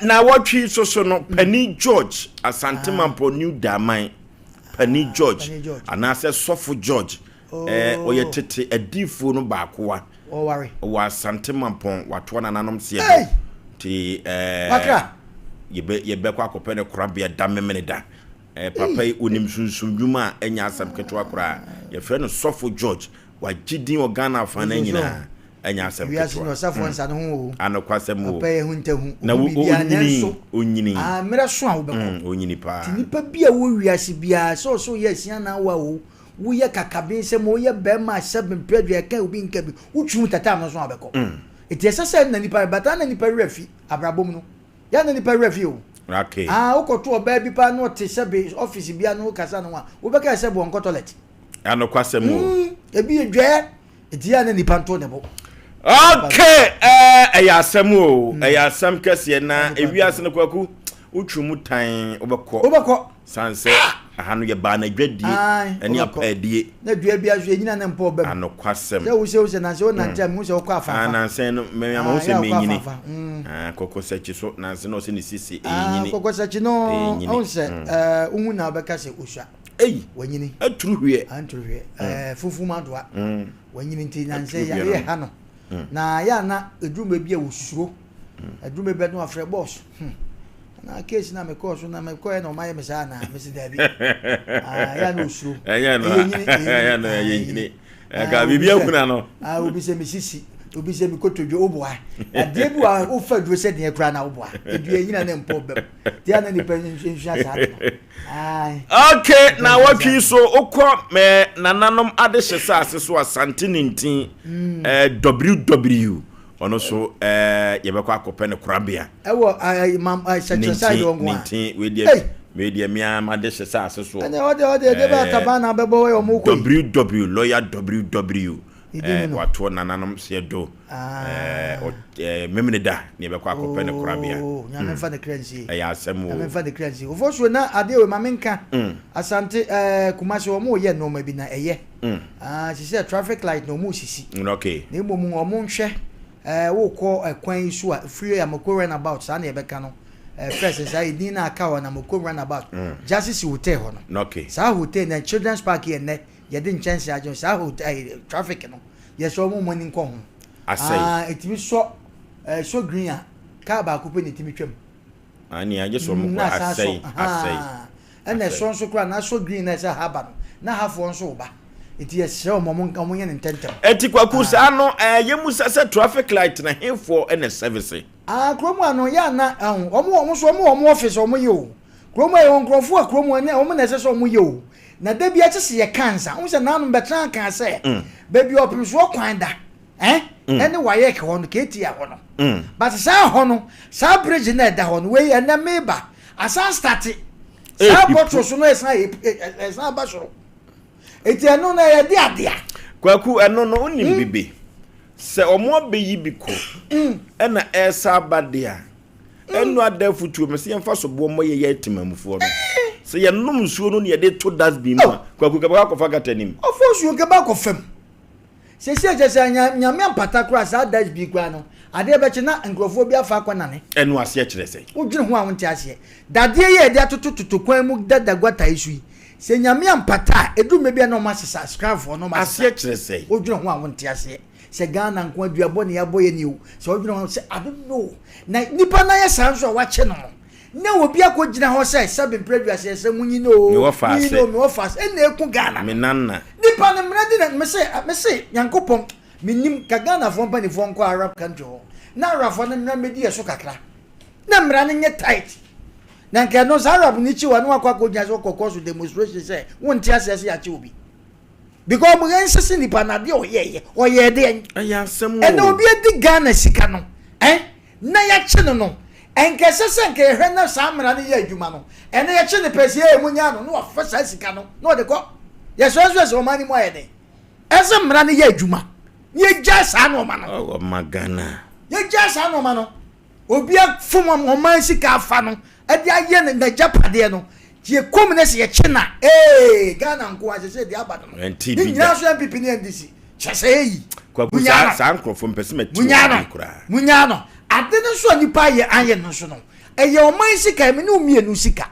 na watwi so no Penny George Asante Mampo New Damai Penny George anase Sofo George oyetete adifo no baako wa Asante Mampo wato na nanom se ti yebe kwa kopene korabia da memene da papa yi onim sunsunjuma enya asam ketwa kora ye frɛ no Sofo George wa gidin organa afana nyina enya asam ketwa wiase no safo nsa no ho anokwasem wo papa ye huntahu na onyini mera so a wo beko onyini pa nipa bia wo wiase bia so ye sia na wa wo ye kakabe se mo ye be ma Asem Mpe Nipa kan obi nka bi utwu tata no so a beko eti esese na nipa bata na nipa refi abrabom no ya na nipa refi o okay ukoto oba bi pa no te sebe office bia no kasa no a wo beka sebe won toilet anokwasem o ebi edwe eti ya na nipa nto ne bo okay ayasem o ayasem kase na ewiase no kwaku utwumu tan obekọ sanse ahanu ye ba na dwadi ani apadie na dua bia hwe nyina ne mpo obem anokwasem se wo se na se wo na ntam wo se wo kwa afa na se no me ama wo se menyini koko sachi so na se no se ni sisi enyini koko sachi no on se unhu na obeka se osua wanyini aturu hwe fufu madoa wanyini nti na se ya ye ha no na ya na eduma bia wosuro eduma be no afre boss na case na me course na me ko no my me sa na me si dabi ya no usuro ya no yini ka bibia kuna no obi se me sisi obi se me kotodwo oboa adebu a ofa dwo se de kra na oboa edu yina na mpo bem dia na ni pension sa okay na watwi so okọ me nananom adehye sase so Asante nintin WW ono so yebekwa akopene korabia ewo side onwa nintin we dia mia madehye sase so ode de ba tabana bebo we omo ko WW lawyer WW wato nananom sedo memene da ne yebekwa akopene korabia nyame fa de crazy asem wo nyame fa de crazy ofosuo na ade we mamenka Asante kumase omo ye no ma bi na eye she say traffic light no mu sisi okay ne momu omo nhwe wo ko kwan isu a free amako run about sa na yebeka no first say din na aka na amako run about justice hotel ho no okay sa hotel na children's park here ne ye din chance ajo sa hotel traffic no ye so mo money nko ho etimi so green a ka ba ko pe ne timi twam ani aje so mo ko asai ene so kra na so green na sa haba no na hafo so ba iti yeshe omo nya ntentem eti kwaku sa no yemu sase traffic light na hemfo ene service kromu ano ya na omo so omo office omo yo kromu e onkrofo a kromu ne omo na sese omo yo na da bia chese ye kansa omo se na no betra kan se baby opim so kwan da ene waye ke hono ke ti ya hono but sa hono sa bridge na da hono we ene meba asa start sa botro so no esa ba so eti eno na ye dia dia kwaku eno no onim bibi se omo abeyi biko ena esa badia eno adafutu me se yemfa so bo mo ye etimamufo no se ye nom nsuo no ne ye de to dustbin ma kwaku ka ba kofa gatanim ofosuo ka ba kofam se je nyame ampata kra sa dustbin kwa no ade be che na nkrofo bi afa akwa nane eno ase kire se udwene ho a wonte ase dade ye de atototo kwan mu dadagwata isui se nyame ampata edume bia no ma subscribe for no ma ase kire se odwene ho a wonte ase se Ghana nko aduabo ne yabo ye ni o se odwene ho se I don't know na nipa na ye sanso wa che no na obi akogina ho se Asem Mpe Nipa se munyi no me wo fast na eku Ghana me nanna nipa ne mrade na me se yankopom minim ka Ghana fo mpa ni fo nko Arab country ho na rafo na mra medi eso kakra na mra ne nye tight na nke no Arab ni chi wa no akwa kogina so kokoso demonstration se wonti asese ya chi obi because mo yan sese nipa na de oye de Asem and obi edi Ghana sika no na ya chi no enke sese nke hwe na samra ne ya adwuma no ene ya chi ne pese e munya no no afasa sika no no de ko ya so mani mo ayede ese mra ne ya adwuma ye ja sa no ma no o magana ye ja sa no ma no obi afom o man sika afa no ade aye ne na japade no ye kom ne se ye chi na Ghana nko asese de abado no ni nya so MPP ne NDC chese yi kwa sa nkrofo mpese meti munya no ade no so nipa ye aye no so no eye o man sika me ne omienu sika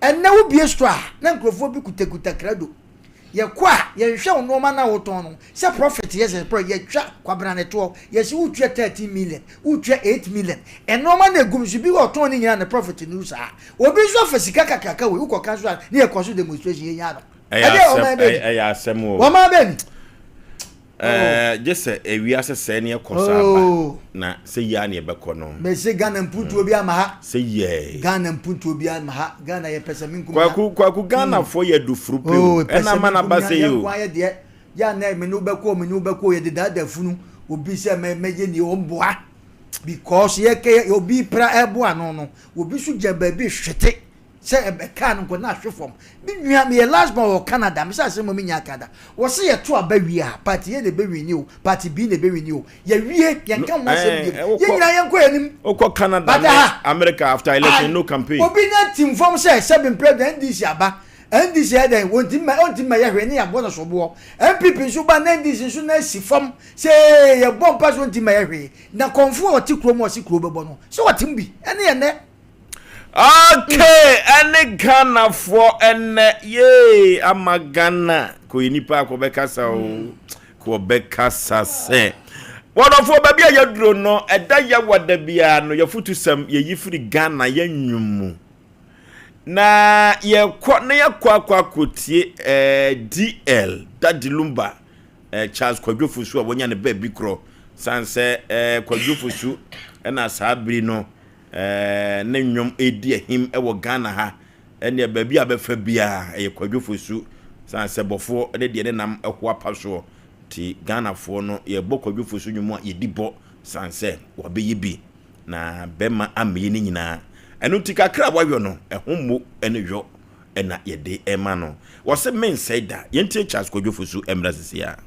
enne wo bie stra na nkrofo bi kutakuta krado ye kwa ye hwe no ma na woton no se profit yes pro ye twa kwabra ne to ye se wutwa 13 million wutwa 8 million eno ma na egum so bi woton ni nyina na profit nu sa obi so fa sika kakaka we ukoka so na ye koso demonstration ye nya no ɛyɛ asɛm o wa ma beni just a wiase sɛ ne ɛkɔsa na sɛ ya ne ɛbɛkɔ no me se Ghana mpuntu obi ama ha sɛ ye Ghana mpuntu obi ama ha Ghana ye pesa minkum kwaku Ghana fo ye du frupe ɛna mana ba sɛ yo ya na me no bɛkɔ ye de dada funu obi sɛ me ye ni omboa because ye ke obi pra ɛboa no obi su gya ba bi hwete sɛ ɛbɛka no na hwefom bi nua me last born wɔ Canada me sɛ asɛm mo nya Canada wɔ se ye to abawie a party ye ne bewi ni o party bi ne bewi ni o ye wie ye nka mo asɛm bi ye nyina ye nkɔ anim okɔ Canada America after election no campaign obi na team form sɛ seven president NDC aba NDC head wonti ma ye hwe ne ya bɔ no so bo MPP so ba na NDC so na si form sɛ ye bɔ mpa so wonti ma ye hwe na konfo ɔti kuro mo ɔsi kuro bɛbɔ no so wɔtim bi ɛne ye ne okay, ene Ghana for ene ye amagana ko nipa ko bekasa o ko bekasa se wonofo ba bia yaduro no eda ya wada bia no yafutu sam ye yifiri Ghana ya nwumu na ye ko na ye kwa kotie DL Dadilumba Charles Kwadwofusu abonya ne ba bi kro sanse Kwadwofusu na sabiri no ne nwom edi ahim ewo Ghana ha ene baabi abefa bia Kwadwofusu sanse bofo de de ne nam ehwo apaso ti Ghana fo no ye bɔ Kwadwofusu nwom a ye dibo sanse wabeyi bi na bema ameye ni nyina eno ti kakra wayo no ehommo ene hwo ena ye de ema no wo se men saida ye ntie Charles Kwadwofusu emrasisia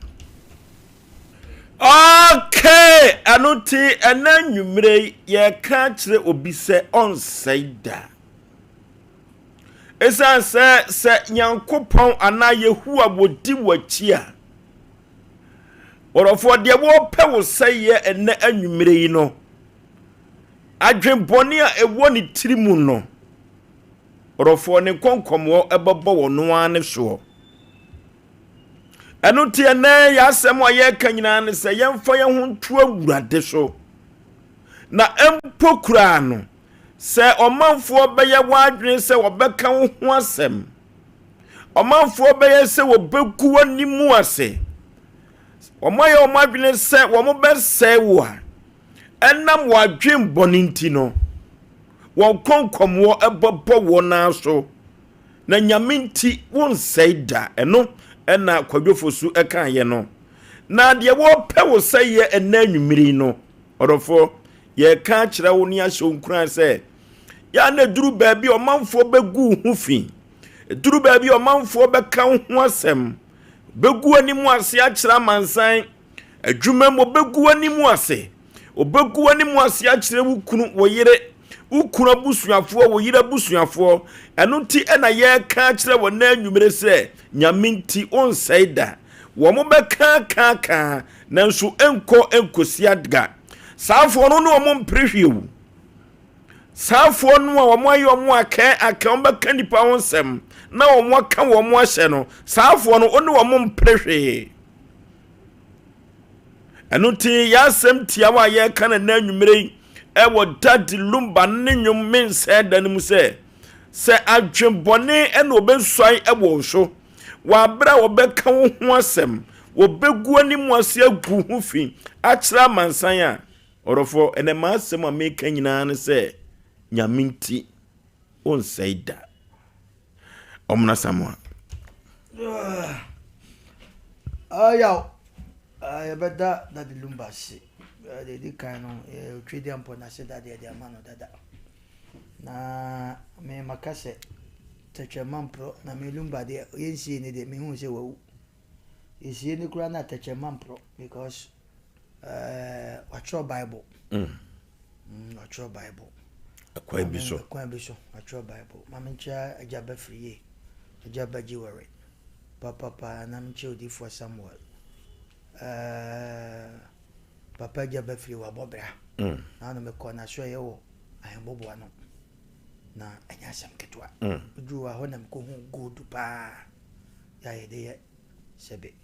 okay anuti enanwumre ye ka kire obi se onsaida esa se nyankopon ana yehu abodi wachi a orofo de wo pe wo seye ene anwumre yi no adwenboni a ewo ni tirimu no orofo ne konkomo ebebo wo no ane so enu tie na ya asem a ye ka nyina ne se yemfa ye ho nto awurade so na empokura no se omanfo beye wadwen se wobeka wo ho asem omanfo beye se wobeku wanimu ase omaye omadwen se wo mo be se wo a enam wadwen boninti no wo konkomwo ebobo wo na so na nyaminti won seida eno ena Kwadwofusu eka ye no na de wo pe wo seye enanwumiri no orofo ye ka kire wo ni ahye onkran se ya na duru baabi omanfo begu hu fi duru baabi omanfo beka hu asem begu animu ase akira mansan adwuma mo begu animu ase obegu animu ase akira wukunu wo yire wukunu abusuafo wo yire abusuafo eno ti ena ye ka kire wo na anwumire se nyaminti onsaida wo mo beka ka nanso enkosi adga saafo no no mo mprehwiewu saafo no a wo mo ayo mo aka wo beka nipa wonsem na wo mo aka wo mo ahye no saafo no ono wo mo mprehwie eno ti ya asem tia wa ye ka na anwumire ewo Dadilumba ne nwom men saida ne mu se adwenbone ena obensoi ewo so wa bra wo beka wo ho asem wo begu animu ase agu hu fi akira mansan a orofo ene ma asem a meka nyina ne se nyaminti onsaida omna samwa ayaw ayabada Dadilumba se de kind no trade ampo na se dade de amano dada na me makase techemam pro na me Lumba de yensie ne de me hu se wawu yesie ne kura na techemam pro because watch Bible watch Bible akwa biso watch Bible mamincha ajaba friye ajaba jiware papa na mche odi for Samuel papa ajaba free wa bobra na no me ko na so ye wo ayembobo ano na anya asem ketwa du a honam ko hu good pa ya ye de sebe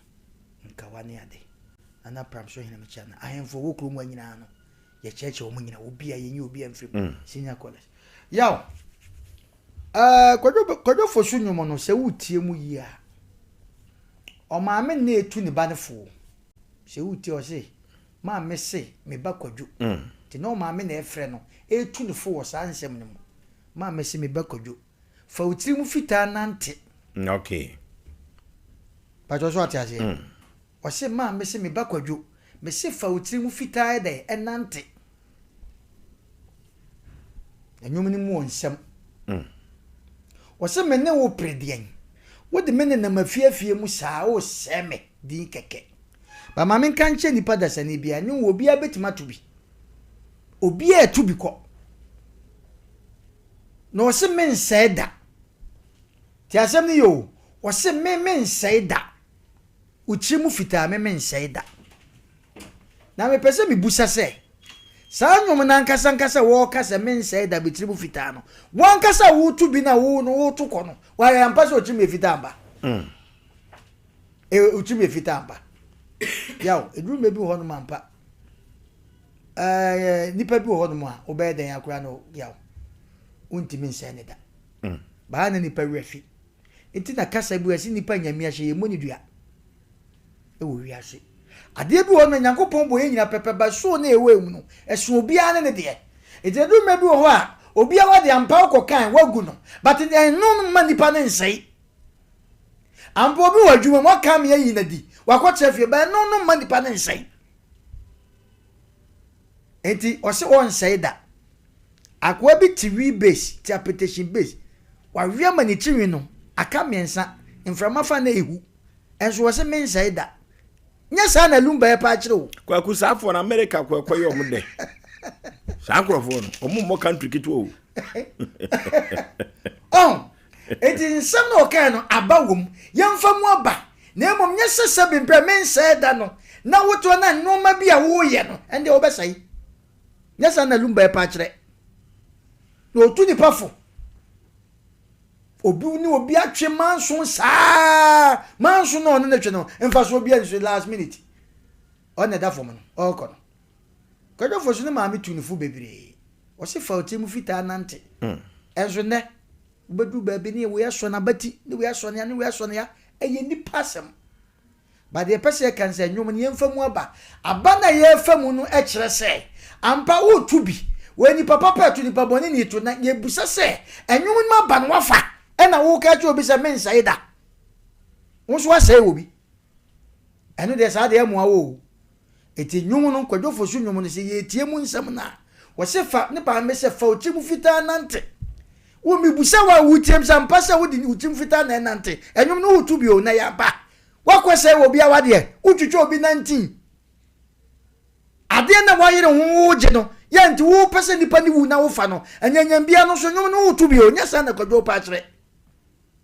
nkawane ade ana pram so hina me chana ayemfo wo kro mu anyina no ye cheche wo mu nyina obi a ye nyi obi amfim senior college yaw kodo fosu nyumo no se wutie mu yi a o ma me na etu ni ba ne fo se wutie o se ma me se me ba kwadwo ti no ma me na efre no etu ni fo wo sa nsem ne mu ma me se me ba kwadwo fa wutiri mu fita nante okay pa jo so atiase o se ma me se me ba kwadwo me se fa wutiri mu fita ede enante enyum ni mu onsem o se me ne wo predien wo de me ne na mafiafie mu saa o seme din keke ba ma men kan che nipa da sane bia nyu obi a betima to bi obi a to bi ko no o se men saida ti asem ni yo o se men saida uchi mu fita men saida na me pese mi busa se sa nyom na nkasa wo kasa men saida bitiri mu fita no wan kasa wo to bi na wo no wo to ko no wa ya mpa se uchi me fita amba uchi me fita amba yaw edru me bi ho no mampa nipa bi ho no mo a obeden akura no yaw untimi nse ne da ba na nipa refi enti na kasa bi asi nipa nyame ahye ye moni dua wo wiase ade bi ho no nyankopon bo ye nyina pepe ba so na ewe mu no esu obi ane ne de edru me bi ho a obi a wade ampa okokan wagu no but no ma nipa ne nsei ampo bi wadwuma mo kam ye yi na di wakoche fie ba no ma nipa ne nsei enti o se on say da akwa bi TV base ti application base wa wi ma ni tiwi no aka mensa inframa fa na ehu enso wo se men say da nya sa na lumba e pa kire wo kwa kusafo na America kwa kwa yo mde sa krofo no omo mo country kitwo enti nsem na okan no abawom yemfa mu aba na emom nya sese bempre men say da no na woto na nnoma bi a wo ye no ende wo besai nya sa na lumba e pa kire no tu ni pafo obi ni obi atwe manso saa manso no na twe no emfa so obi anso last minute on da fo mo no okono kodo fo so ni ma mi tunifu bebre o se fa otimu fita nante enso ne bedu ba bi ni we aso na bati ni we aso ne ya eye ni pasem ba de pese kan se nwom ni emfa mu aba na ye fa mu no e kire se ampa wo tubi weni papa petu ni paboni ni to na ye busa se enwum ma ba no wafa ena wo ka chi obi se men saida wo so asai obi enu de sa de mu awo eti nwum no kwadwo fosu nwum no se ye tie mu nsam na wo se fa ne ba me se fa o chi mu fita nante wo mi busa wa wutiem sam pasa wo di utim fita na nante enwum no utubi o na ya ba wa kwese obi awade utwitwa obi 19 ade na wa yire ho je no ya nti wo pese nipa ni wu na wo fa no anyanyam bia no so nwom no utubi o nya sa na kwadwo pa kire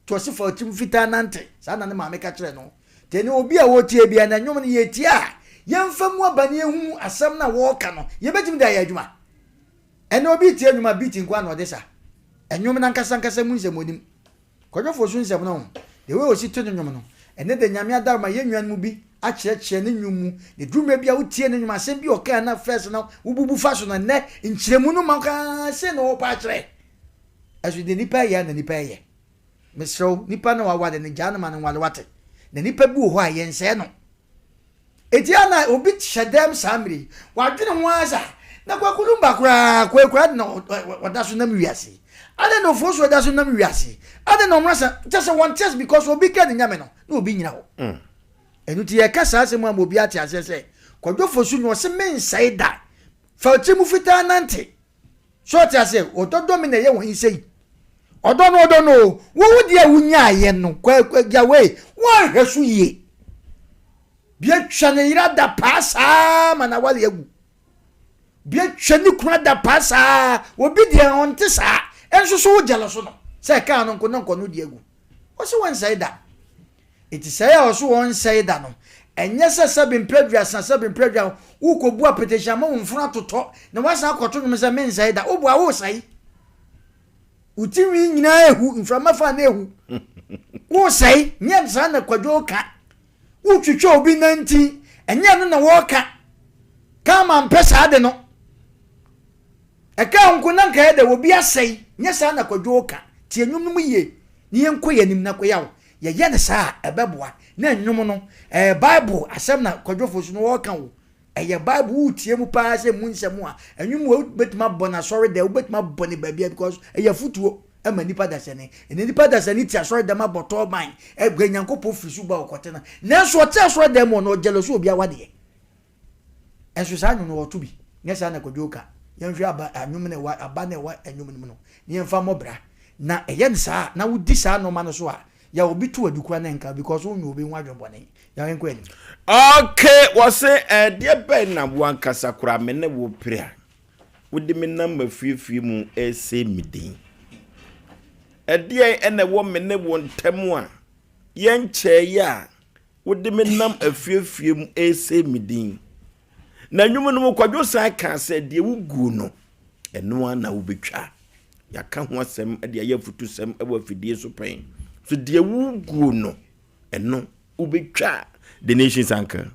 to se fa utim fita nante sa na ne ma me ka kire no te ni obi a wo tie bia na nwom no ye tie a yemfa mu abane hu asam na wo ka no ye betim da ya adwuma ene obi tie adwuma biti nkwa na odesa enwom na nkasa mu nsem onim kwadwo fo so nsem no de we o si to nwom no ene de nyame adar ma ye nwan mu bi a kire ne nwum mu de drume bia wo tie ne nwum asem bi o ka na first na ububu fa so na ne nkyiremu no ma ka se no pa kire asu de nipa ya na nipa ye mesro nipa na wawade ne jana ma ne wale wate na nipa bi wo ho a ye nse no etiana obi hyedem samri wadwene ho asa na kwakulumba kura na wadaso na miwiase ade no foso wadaso na miwiase ade no mrasa just one test because obi ka nyame no na obi nyina ho enu ti ye kasa asemu am obi ate asese kwadwo foso no se men saida fa timu fita nante short ase ododo mi na ye won sei odo no wo wudi a wunya ye no kwa jawe wo hwesu ye bia twane ira da pasa mana wale egu bia twane kuna da pasa obi de onte sa enso so wojala so no se ka no nko no di egu o se one side da it is say o so one side da no enye se be mpredua san be mpredua wo ko bu apetition ma wo mfuna toto na wasa akoto no se men sai da wo bu a wo sai utimi nyina ehu mframa fa na ehu wo sai nye san na kwadwo ka wo twitwa obi nanti enye no na wo ka kama mpesa ade no eka nko na nka de wo bi asai nye san na kwadwo ka tie nwum no ye ni yenko yanim na koyawo ye ye ne saa ebeboa na nwum no bible asem na kwadwo fosu no wo kan wo eye bible utie mu pa se mu nsemu a enwum wo betima bona sorry de wo betima bone babia because eye futuo ama nipa dasane ene nipa dasane ti sorry de ma boto ban gwanyankopo frisu ba okotena na so te sorry de mo no jealousy obi awade enso sa nwum no wo to bi nyesa na kwadwo ka yenhwe aba anwum ne wa aba ne wa anwum ne no ne yemfa mobra na eye nsa na wudi sa no ma no so a ya obi to adukwa na nka because wonyo obi nwa dwobone ya enko ani okay wose de be na wankasa kura me ne wo prea wudi me na mafifie mu ese midin de ene wo me ne wo ntemu a yenche ya wudi me nam afifie mu ese midin na nwum no kwadwo sa ka se de wugu no eno na wo betwa yaka ho asem de ayefutu sem ewa fidie so pen so de wugu no eno wo betwa the nation's anchor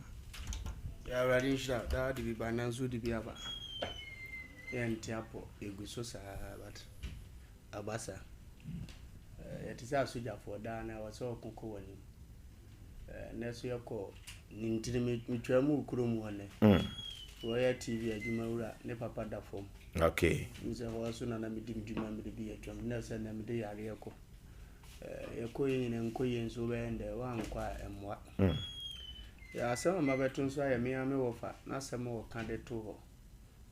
ya ready shot da di bi bananzu di bi aba entiapo eguso sa but abasa yetisa soja for da na waso kokko wani neso yako nintiri mitwamu ukurumu wane Royal TV adwuma wura ne papa da form okay nze waso na midim dwuma mi bi atwam na se na mi de yare yako ekoyi ne nkoyi nso be nde wa nkwa emwa ya asem mabeto nso ya me ame wofa na asem wo kan de to ho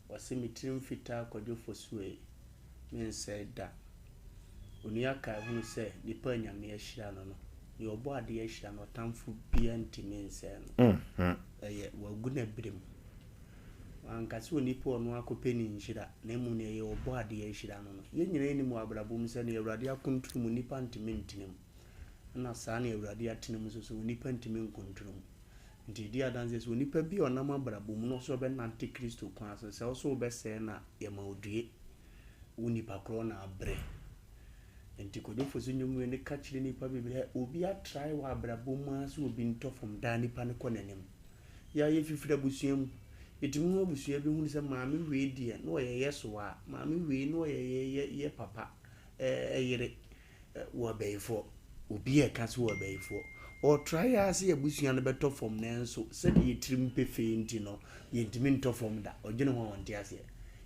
wase mitirim fita Yaw Oforisuo men say da oni aka hunu se nipa nyame ahira no no ye obo ade ahira no tamfu bia ntimi nse no eye wagu na birem ankasi oni po no akopeni nhira na emu ne ye obo ade ahira no no ye nyina ni mu abrabom se ne Awurade akontrum nipa ntimi ntinam na saa ne Awurade atinam so nipa ntimi nkontrum nti dia danse so nipa bi onam abrabom no so be nante Kristo kwa so so be se na ye ma odue unipa kro na abre nti Yaw Oforisuo nyumwe ne ka kire nipa bibire obi a try wa abrabom aso obi nto from da nipa ne konanem ya ye fifira busuam etimu busua bi hunu se maame we die no ye yeso a maame we no ye papa yere wo beifo obi e ka so wo beifo o try as ye busua no beto from nenso se de yetrim pefe nti no yentimi nto from da ogene ho wonte ase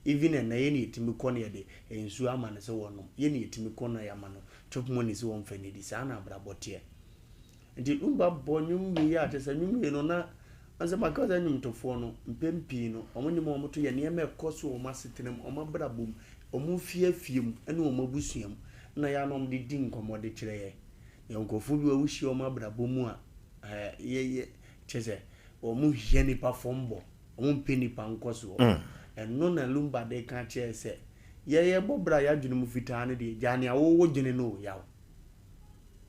even na ye ne yetimi kɔ ne de ensu ama ne se wonom ye ne yetimi kɔ na ya ma no chop money se won fani di sa na abrabote nti umba bonyum mi ya tesa nyum no na anza makaza nyum tofo no mpempi no omonyum omoto ye ne me kɔso o masetenem o mabrabom o mu fiafiem ene o mabusuam na ya nom de din komode kire ye yonkofu bi wuhie o mabrabom a ye cheze o mu hie nipa fombo o mu mpeni pa nkoso eno na lumba de ka che se ye bobra ya dwene mu fitaa ne de jane awo dwene no yaw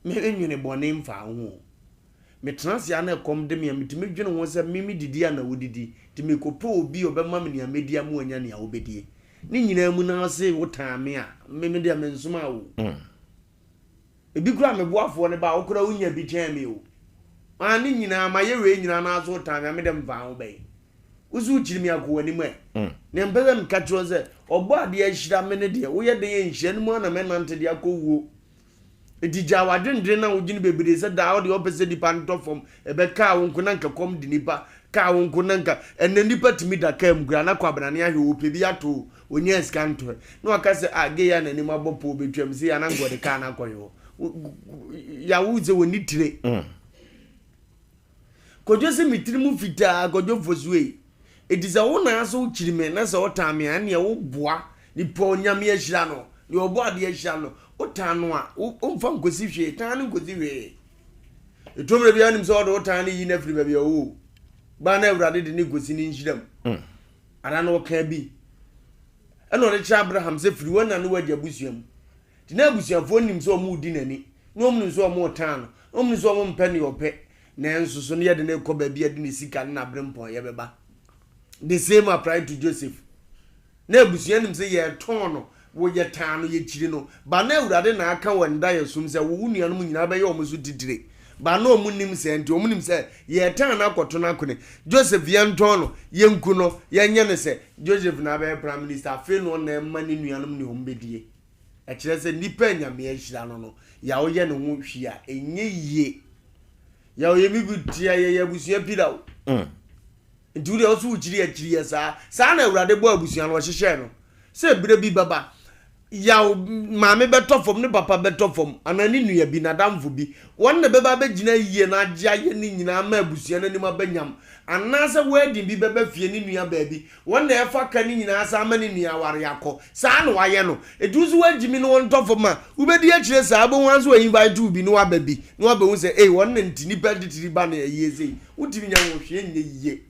me enwene bone mfa ho me transia na kom de me mitimi dwene ho se mimi didi ana wodidi timi kopo obi obema me ne media mu anya ne awobedie ni nyina mu na se wotame a mimi de me nsoma wo ebi kura me boafo ne ba okura unya bi chen me o ani nyina ma ye we nyina na aso tame me de mfa ho be uzu chirimi akowani mu ne mbele mkatro ze obo ade ahira me ne de wo ye de ye nhire no mu na me nante de akowuo edija wadendre na wogini bebere se da ode opese di panto form ebe ka wo nkuna nka kom di nipa ka wo nkuna nka enne nipa timi da ka mgura na kwabrane ahwe wo pebi ato onye scanto no aka se age ya na ni mabopo obetwam se ya na ngode ka na koyo ya wuze woni tire kojo se mitiri mu fita Yaw Oforisuo ediza wona aso chirime na se otame ane e wo boa ni po nyame ahira no ni obo ade ahira no otano a omfa nkosi hwe tan nkosi hwe etomre bia nim so do tan yi na firi bia o ba na Awurade de ni gosi ni nhiram ara na oka bi eno re cha Abraham se firi wona no wagya busuam ti na busuafo nim so mu di nani no mu so mu tan no mu so mu mpe ne ope nenso so ne yede ne ko ba bia de ne sika na brempon ye beba the same apply to Joseph na abusua nim se ye ton no wo ye tan no ye chiri no ba na awurade na aka wanda ye sum se wo nuanom nyina ba ye omuso didire ba na omunim se enti omunim se ye tan na akoto na kone Joseph ye nton no ye nku no ye nye ne se Joseph na ba prime minister fe no na ma ni nuanom ne ombedie e kire se nipa nyame ahira no ya wo ye ne ho hwia enye yie ya wo ye mi butia ye abusua pirawo Ndure osu uchiri achiri esa sa na awurade bo abusua no hyehye no se bire bi baba ya maame betofom ne papa betofom anani nua bi nadamfo bi wonne beba begina yie na agya ye ni nyina ma abusua no nim abanyam anase wedding bi beba fie ni nua baabi wonne efa ka ni nyina asa ama ni nua ware yakọ sa na waye no eduzu wagimi no wontofom a ubedi akire sa abo wanso wa invite u bi no ababi no abahu se wonne ntini pa ditiri ba na yeze utimi nya wo hwe nye yie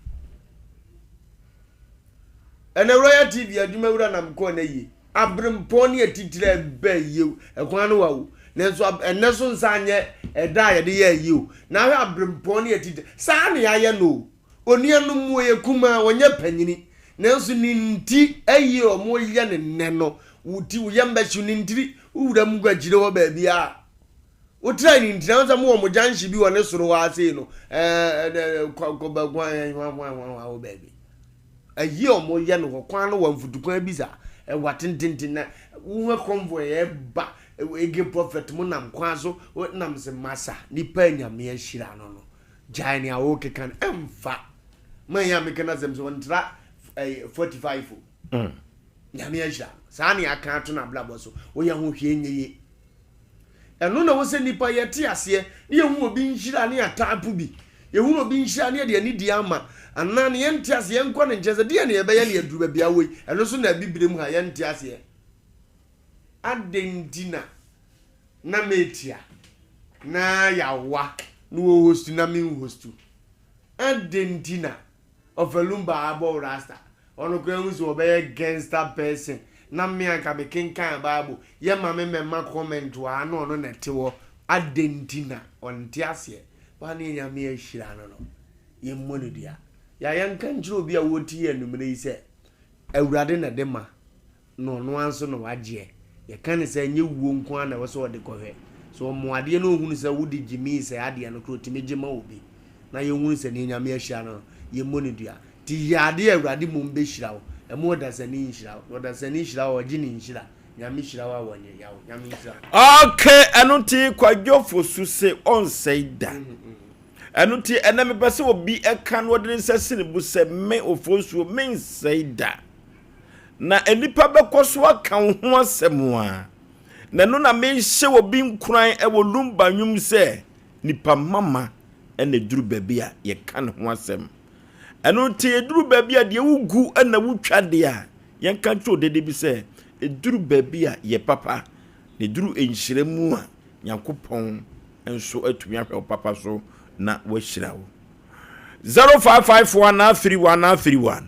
ene royal TV aduma wura na mko na yi abremponi etitire ba yew ekwan no wawo nenso eneso nsanye eda ye de ye yew na hwe abremponi etitire sa na ya ye no onianu mu ye kuma wonye panyini nenso ni nti ayi omo ye ne ne no wuti uyamba chu ni ntiri wura mu gwagire wo ba bia utira ni ntira nza mu omo janshi bi wone soro wa ase no ko ba gwa wa baby ayi omo ye no kwan no wamfutukwan biza watintintin na wo convoy e ba ege prophet mu nam kwan so nam se masa nipa nyame ahira no jani a wo kekan emfa man ya mekana zem so ntra 45 nyame ahira sa ne aka to na blabo so wo ya ho hwe nyeye eno na wo se nipa ye te ase ne ye hu obi nhira ne atapu bi ye hu obi nhira ne de ani di ama anani yenti ase yenko ne ncheze de ne yebeye ne aduru bia wei eno so na bibirem ha yenti ase adendina na metia na yawa no host na min hostu adendina of alumba abo rasta ono kwen so obeye gangster person na me aka be kinkan bible ye ma me ma comment wa no no netewo adendina onti ase ba ne nya me ahira no ye monodia ya yankan jiro bi a woti enumre ise awurade na de ma no no anso no wagye ye kan se nye wuo nko ana wo so wode kohwe so mo ade no hunu se wudi jimi se ade no kro timije ma obi na ye hunu se ne nyame ahia no ye monidua ti ya ade awurade mo mbe hira wo e mo da se ni hira wo da se ni hira wo gini hira nyame hira wa wonye yawo nyame hira okay anunti kwadwofo su se Osei da Anuti ename pese obi eka no de nsese ne bu se me Oforisuo men seida na enipa bekoso aka ho asem a na no na me hye obi nkuran e wo lumba nwum se nipa mama ene duru baby a ye kan ho asem anuti eduru baby a de wugu na wutwa de a ye kan cho de bi se eduru baby a ye papa ne duru enhiremu a Yakopon enso atumi ahwe papa so na washirawo 0551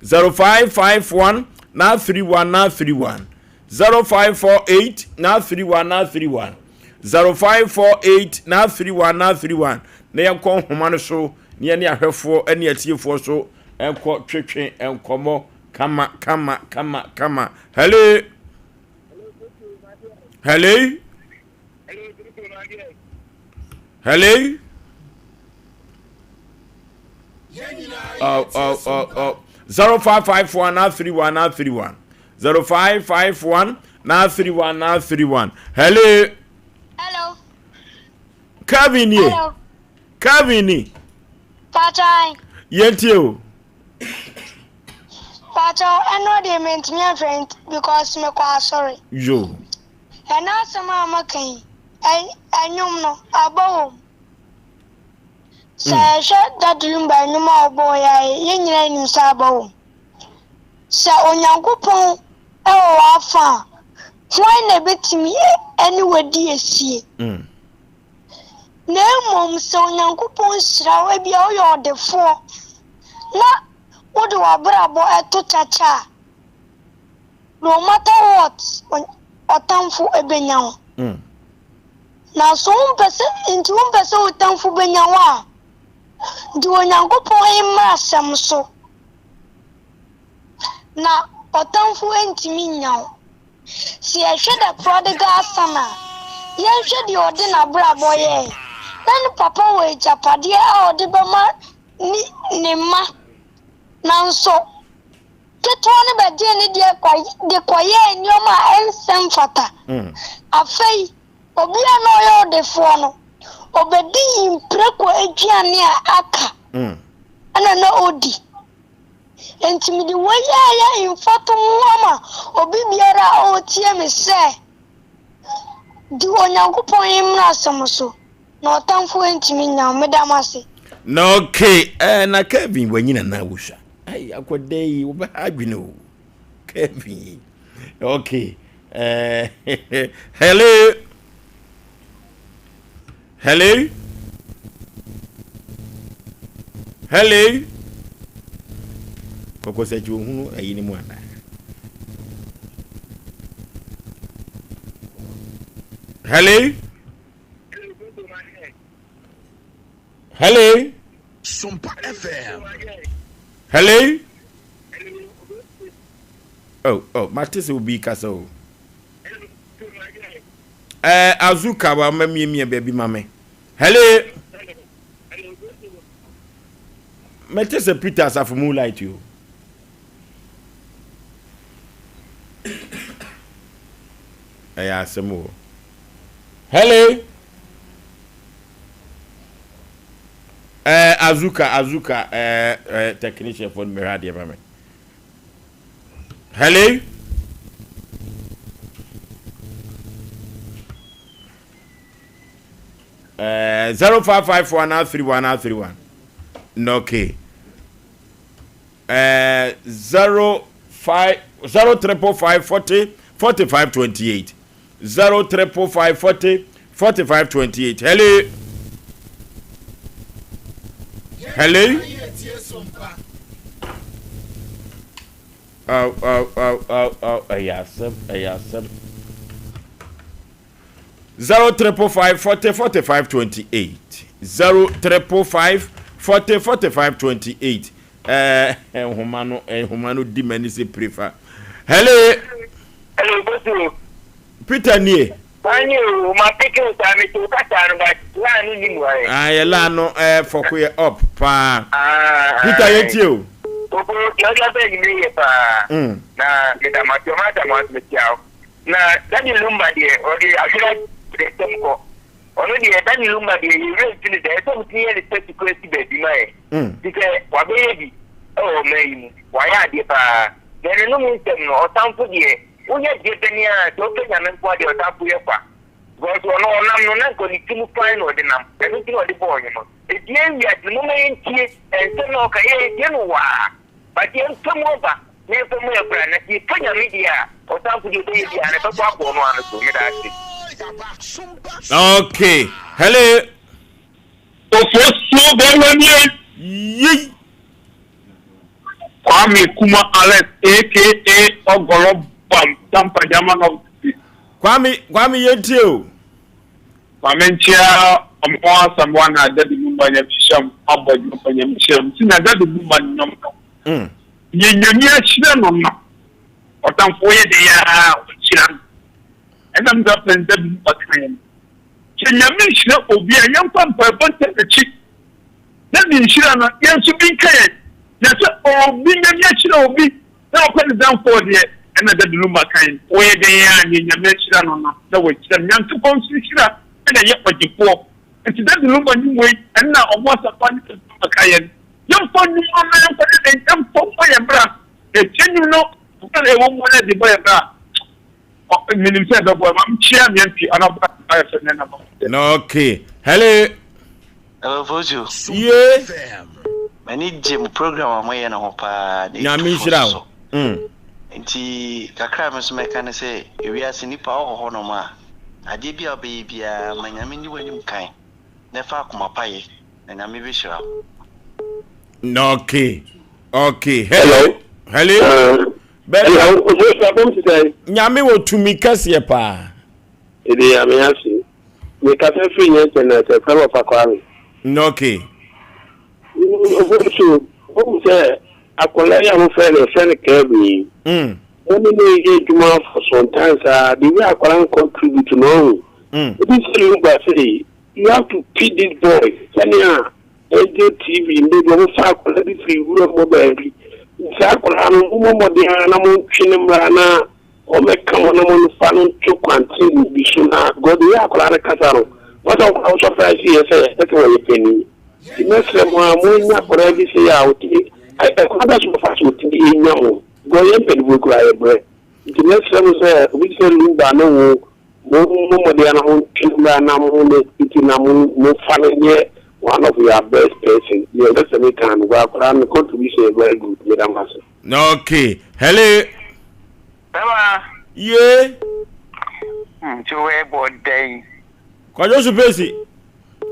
0551 0548 0548 na yakon homa no so ne ne ahwefo ene atiefo so enko twetwe enkomo kama hello hello 0551 0551 hello Kavini Pachai Yentio Pacha I know they meant me a friend because me quite sorry yo and now some making I no about say that lumba no more boy yin yin sabo sa onyankopon e wo afa why na betimi anywhere die sie na mom so onyankopon sira we bia o yodefo na wodo wabrabo eto chacha no matter what otamfo ebenyawo na so mpese otamfo benyawo di onyankopon imra asem so na otamfo entimi nyawo si ehwe the prodigal son a yenhwe di ode na brabo ye na papa we japade a ode bema ni ma nanso keto ne bade ne de kwaye nyoma ensem fata afei obi na oyo de fo no obedi impreko aduane a aka ana na odi entimidi waya infoto mama obi biara o tie me se di onyankopon imra asamso na otamfo entimi nya medamase na okay na Kevin wanyina na wusha ai akodei wo ba adwene Kevin okay hello koko se ju hunu ayi ni mu ana hello Sompa FM. Hello. Oh, Martis will be castle. Azuka wa mami baby mame. Hello. Martis Peter of moonlight you. Asem more. Hello. Azuka technician for me radio mame. Hello. Uh, 0554931931. No, okay. 035404528. 035404528. Hello. Hello. Asem. 035544528. 035544528. Humano dimenisi prefer. Hello. Peter nie. Anyo, ma pikin time to kata no ba ni mu ai. La no for we up pa. Peter yetio. Obo ya be ni ye pa. Na kita mata me tiao. Na dani lumba die o di akira de temko. Ono di dani lumba die you really feel the so mti ye respect ko si be di mai. Dike wa be ye bi. Oh me wa ya di pa. Dene no mu tem no o tampo die. Unya jetania to Kenya men kwa de otapu ye kwa because ono nam no na ko ni timu fine o de nam everything o de boy no e die wi ade no me ntie e se no ka ye die no wa but ye ntomo ba ne so mo ye kra na ti Kenya media otapu de ye dia ne to kwa ko no anu so me da ati. Okay, hello. Oforisuo Aboagye. Kwame Kuma Alex aka Ogolo Sompa German of Kwame yetio. Kwame ntia omwa someone na dadi mumba ya fisham Aboagye panya msham. Sina dadi mumba nyom. Nyenyoni ahira no no. Otamfo ye de ya chira. Ena mza pende mumba kan. Chenyami hira obi a yampa mpabonte echi. Na bi hira no yensu bi kan. Na se obi nyami ahira obi. Na president for the na da duluma kan oye de ya nyame hira no no da we hira nyanto konsu hira na ye kwajipo enti da duluma ni we na omo sapa ni kan yam fo ni mo na yam fo de yam fo ya bra e chenyu no ka le wo mo na de boy bra o minim se da boy mam chia mi anti ana ba ya se na ba no okay hello Oforisuo yeah mani gym program amoye na ho pa nyame hira o nti kakra me so meka ne se ewiase nipa ho no ma ade bia bia manyame ni wanim kan ne fa akoma paye na nyame be hira no okay Hello. Hello, today. nyame wo tumi kase pa Ede ya me afi. Me ka fe free internet e kwa fa kwa. no okay Oforisuo o say akola ya mo friend Kevin only need to for sometimes the way akola contribute no this thing but say you have to feed this boy Kenya TV maybe mo fa akola bi free wuro mo baby sa akola no mo de na mo twene mra na o me kan na mo fa no to continue bi so na god ya akola na kasaro what I surprise here say that way penny the next one mo nya for every say out I can't so fast with the nya go yen pe bu kura e bre the next one say we say lumba no mo de na ho twene na mo ne itina mo fa ne one of your best person. Yeah, that's a can work around the contribution very good, Madam Master. Okay. Hello. Baba. Yeah. Two board day. Kwajo supesi.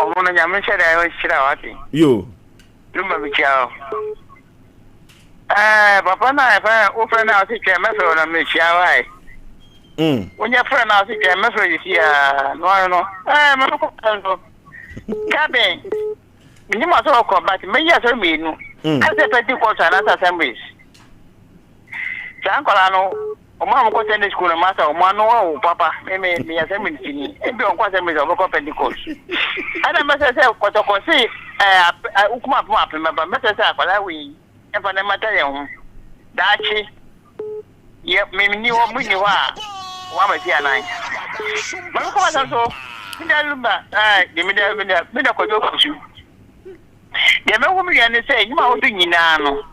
Omo na me share I shira wati. Yo. Lumba bichao. Papa na fa o friend na si ke me fe na me shia wai. Onya friend na si ke me fe yi ya no. Me ko tanto. Kabe. Ni ma so ko but me ya so me nu. Ase peti ko sana assemblies. Jankola no o ma ko send school ma sa o ma no o papa me assembly fini. E bi on ko assembly o ko Pentecost. Ada me se ko to ko si ukuma puma pema ba me se akwala wi. E fa na mata ye ho. Dachi. Ye me ni wo mu ni wa. Wa ma ti anan. Ma ko ma so Lumba, me da ko do kusu. Ya me wo mi ya ne say, ni ma wo du nyina no.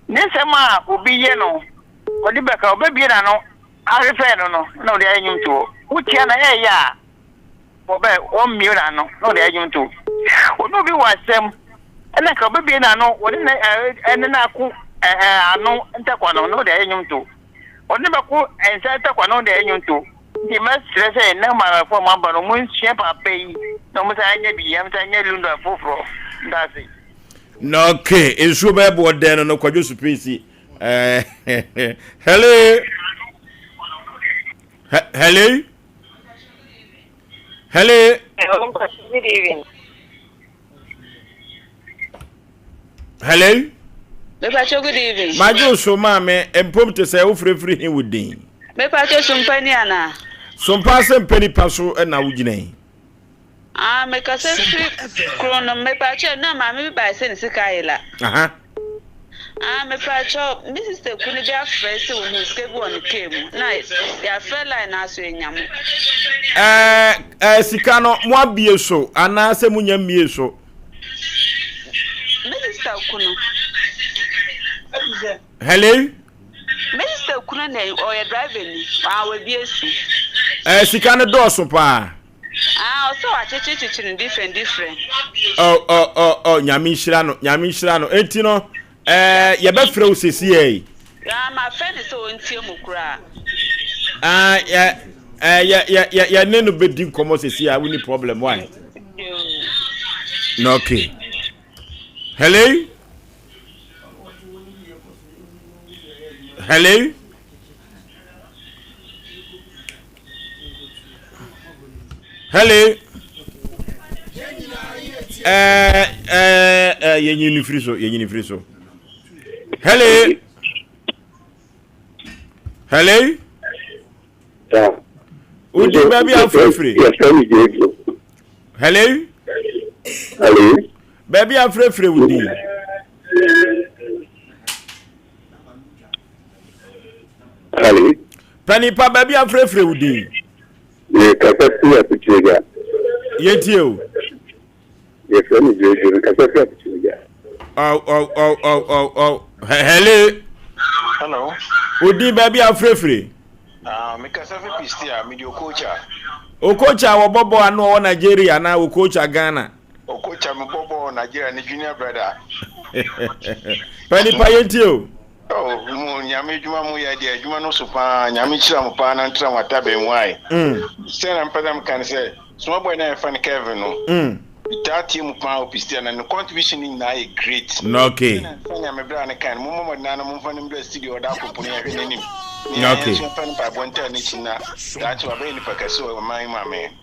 Ne se ma obi ye no. Odi beka obi na no. Arefe no, na odi anyum to. Uti na ye ya. Obe o mi na no, na odi anyum to. Ono bi wasem. Na ka obi na no, odi na ene na ku ano ntakwa no, na odi anyum to. Odi be ku ensa ntakwa no odi anyum to. The master say no matter for my but mun shape pay no must anya bi am tanya lunda foforo that's it no okay enso be bo den no Kwajo supesi hello hello good evening hello good evening majo so ma me empom te say wo frefri hin wudin me pacho Sompa ni ana Sompa Asem Mpe Nipa so na wugine me ka se krono me pacho na ma me ba se ni sika yela me pacho mi sister kunu dia fresh wo ni sika bi won kemu na ya fella na so enyam sika no mo abie so ana se munya mie so mi sister kunu hello Mr. Kunane or your driving, our BSC. Sika no do so pa. So I teach in different. Oh, nyame hira no. Enti no, ye be frɛ usesi e. My friend is so ntie mu kra. Ya ne no be din komo sesi a we ni problem why? No okay. Hello? Hello? Hello? Yenyi friso. Hello? Hello? Yeah. Udi baby afrefre. Hello? Hello? Baby afrefre udi. Hello? Penny pa baby afrefre udi. Ye kapasi ya pichega. Yeti o. Ye fami jeje kapasi ya pichega. Oh. Hello. Udi baby afrefre. Me kasafi pistia me di okocha. Okocha wo bobo anu o Nigeria na okocha Ghana. Okocha me bobo Nigeria ni junior brother. Penny pa yeti o. Mu nyame djuma mu ya dia djuma no so pa nyame chira mu pa na ntra wata be nwai se na mpadam kan se so boy na fan Kevin no that team pa opistia na contribution na e great no okay nyame bra na kan mu mo na mu fan mbra studio da ko puni ya hwenanim Okay. That's what I'm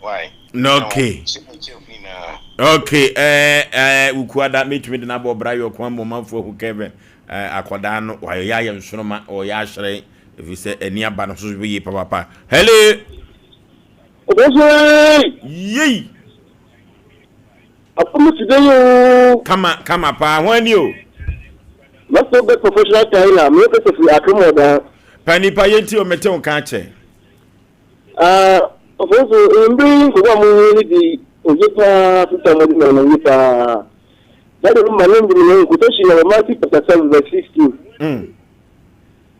why? Okay. Okay. Ukuada meet me na bo bra yo kwan mo manfo hu Kevin. Akwada no wa ya ye nsonoma o ya hire if you say eni aba no so be papa. Hello. Yey. Apomu today. Come pa when you. Let's go get professional Taylor. Me go to Akomoda. Panipa yenti o mete on ka che. Also in ko mo di ojepa tutamodi na nipa. That is my name in quotation of Matthew chapter 7 verse 16.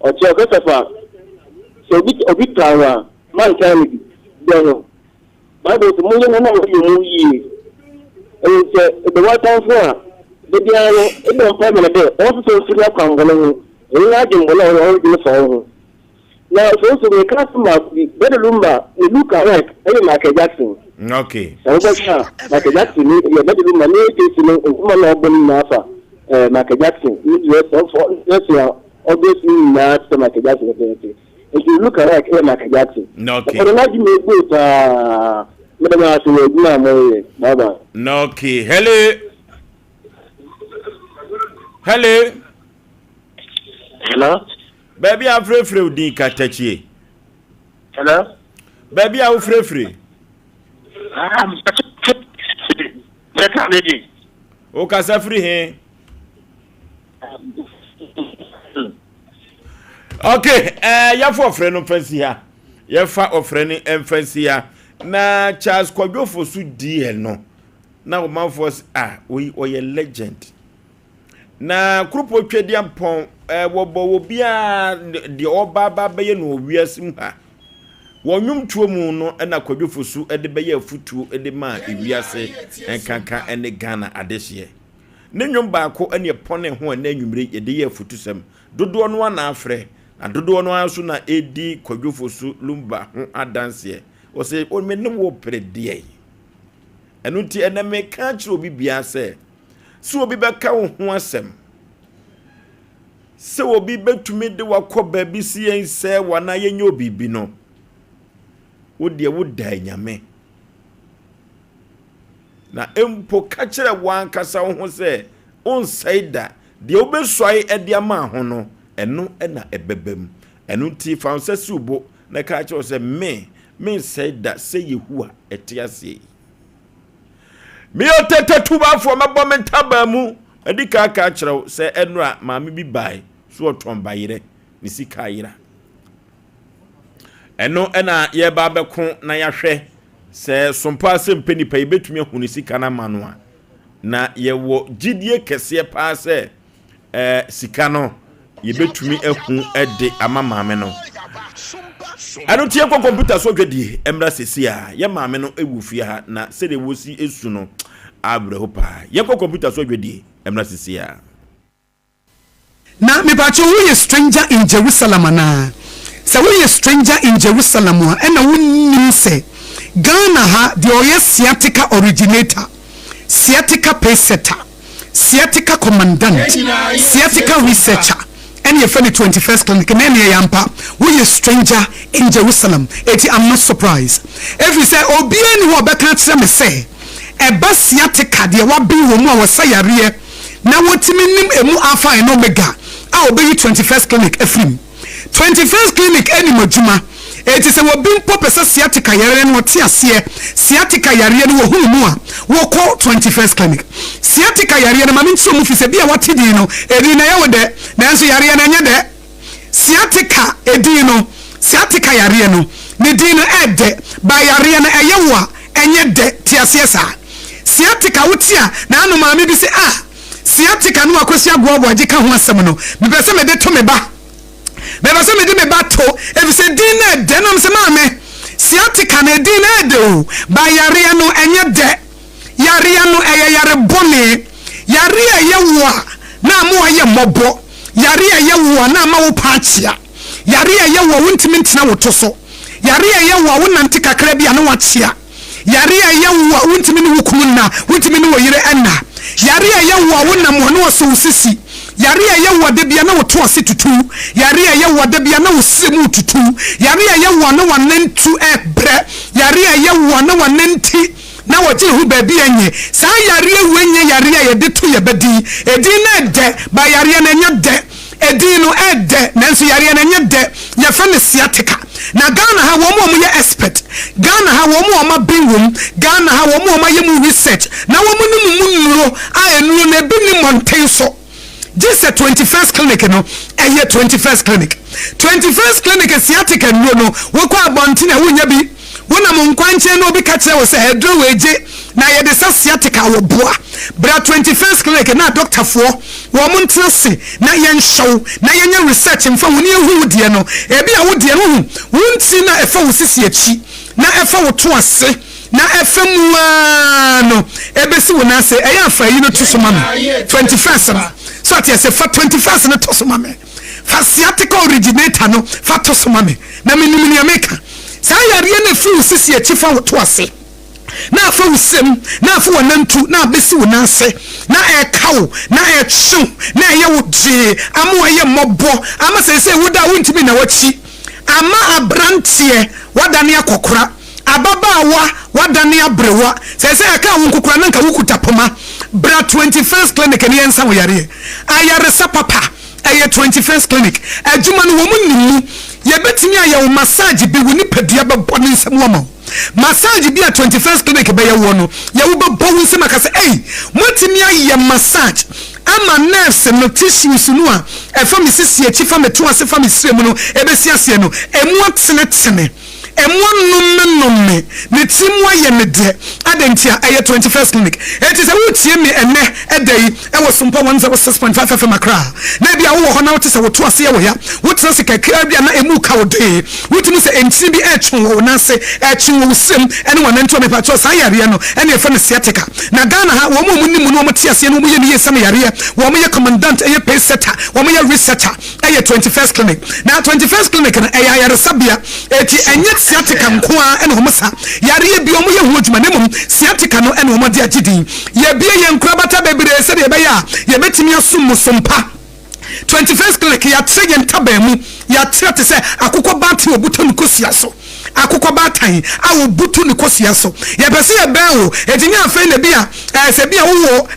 Ocho kasafa. So bit power man can do. Bible mo na na mo yi. And the water for the dialo e don pa me de. Also so ya kwangolo. Ina je mbola o di so. Now, so we can't be better lumba. We look like Michael Jackson. Okay. So Michael Jackson, you better lumba. Michael Jackson. Yes, obviously not Michael Jackson. If you look like Michael Jackson. Okay. But imagine me good. Okay. Hello. Hello. Hello. Baby, I'm free di katachi. Hello? Baby, I'm free. O kasa free he. Okay, ya for friend no fancy ha. Ya fa ofreni emfancy ha. Na Charles Kwajo Fosu di no. Na o man force we oye legend. Na krupo twedi ampon wo bia de oba be no wiasim ha wonwum tuo mu no na Kwajo Fosu de be ya futuo de ma ewiase enkanka ene Ghana adehye ne nwum baako ene pone ho na nwumre ye de ya futusem dodo no na afre na dodo no aso na edi Kwajo Fosu lumba ho adanse o se o me nem wo predie enu ti ene me ka kire obi bia se obi be ka wo ho asem se obi betumi de wakoba bi si ense wana yenye obibi no wo de wo da nyame na empo ka kire wan kasa ho se onsaida de obesoi ede ama ho no eno na ebebem eno ti fansasi ubo na ka kire se me saida se yehu a etiase me otete tuba fo mabọ mentaba mu edika ka kire se enra maame bi bai so otomba yire ni sika yira eno na ye ba beko na yahwe se Sompa Asem Mpe Nipa betumi hu ni sika na manoa na ye wo gidie kese pa se sika no ye betumi ehu ede ama maame no anu tie ko computer so dwedi emra sesia ye maame no ewufie ha na se de wosi esu no abreho pa ye ko computer so dwedi emra sesia. Na me bacho we a stranger in Jerusalem na. So we a stranger in Jerusalem and na wonnim se Ghana ha the oye sciatica originator, sciatica pacesetter, sciatica commandant, sciatica researcher. And your friend 21st clinic and any yampa we a stranger in Jerusalem. I'm not surprised. If you say obi any wo beka kire me say e ba sciatica de wa bi wo mu a wo sayare na wotimi nim emu alpha and omega a obey 21st clinic efrim 21st clinic any majuma it is a wobin popesa sciatica yare no ti ase sciatica yare no wo hu mu a wo call 21st clinic sciatica yare no mami nso mu fi se bia wati di no edi na yawo de na nso yare na nya de sciatica edi no sciatica yare no ne di no ede ba yare na eyewa enye de ti ase sa sciatica wutia na anu mami bi se sciatica no akosi Aboagye ka ho asem no me pese me de to me ba me pese me de me ba to e se din na de no se maame sciatica na din na de o ba yare no enye de yare no yare bone yare yewo na mo aye mobo yare yewo na ma wo paachia yare yewo wontimi ntina wo to so yare yewo wonante kakra bia no wachia yare yewo wontimi ne wukum na wontimi ne wo yire enna yare yewo wonam ho no so usisi yare a ye wode bia na wo to ase tutu yare a ye wode bia na wo semu tutu yare a ye wo na wanantu ebre yare a ye wo na wananti na wote hu baabi anye saa yare wenye yare a ye de to ye bedi edi na de ba yare na nya de edi no ede nanso yare na nya de ye fa ne siatica na Ghana ha wo mo ye expert Ghana ha wo mo ma binwum Ghana ha wo mo ma ye mu research na wo mo nu nuro a enu na bi ni mountain so this 21st clinic no eye 21st clinic 21st clinic siatica no wo kwa abonti na wo nya bi wona mo nkwanche no bi ka kire wo se hedro weje na ye de siatica wo boa bra 21st clinic na doctor fo wo mo ntrese na ye nshow na ye nya research mfa woni ehu die no ebi a wo die no wunti na efa wo sisi achi na efa wo to ase na efemu no ebesi wo na se eya afa yi no to so mama 21st no so ati se fa 21st no to so mama fa siatica originator no fa to so mama na minimini ameka sa yare na fi wo sisi achi fa wo to ase na afa usem na afa wanantu na abesi wonase na ekawo na echu na ye wodie amo ye mobo ama sese woda wontimi na wachi ama abrantie wadane akokora ababawa wadane abrewa sese aka wonkokora na nka wukuta poma bra 21st clinic ne yensa wo yare ayare sapapa aye 21st clinic adwuma no wo munnimu ye betimi aye massage bi woni padua bebo ne nsam wo massage bi a 21st clinic be ye wo no ye wo bebo nsam aka se motimi aye massage ama nerves no tissues no a efa me sisi achi fa me to ase fa me srem no ebesi ase no emu atene emonnomme ne timu aye me de adentia aye 21st clinic it is a wutie me ene edai e wo Sompa 96.5 Accra na bia wo ho na wote se wo to ase ye wo ya wote se kakra bia na emu ka wo de wotimi se enti bi etwen wo na se etwen wo sem ene wonanto me pacho sa yare no ene e fa ne siatica na Ghana ha wo mo munni mu no mo tie ase no mo ye ne ye sam yare wo mo ye commandant eye pay setter wo mo ye researcher aye 21st clinic na 21st clinic na aye yare sabia eti enye siatica nkoa ene homosa yare bi omo ye hu adwuma ne mum siatica no ene homo de agidin ye bie ye nkrabata bebre se de be ya ye betimi asum Sompa 21st clinic ya trege ntabamu ya trete se akukọ bati obuto nkosia so akukọ batan a obuto nkosia so ye pese ye ben o etinya afa na bia se bia wo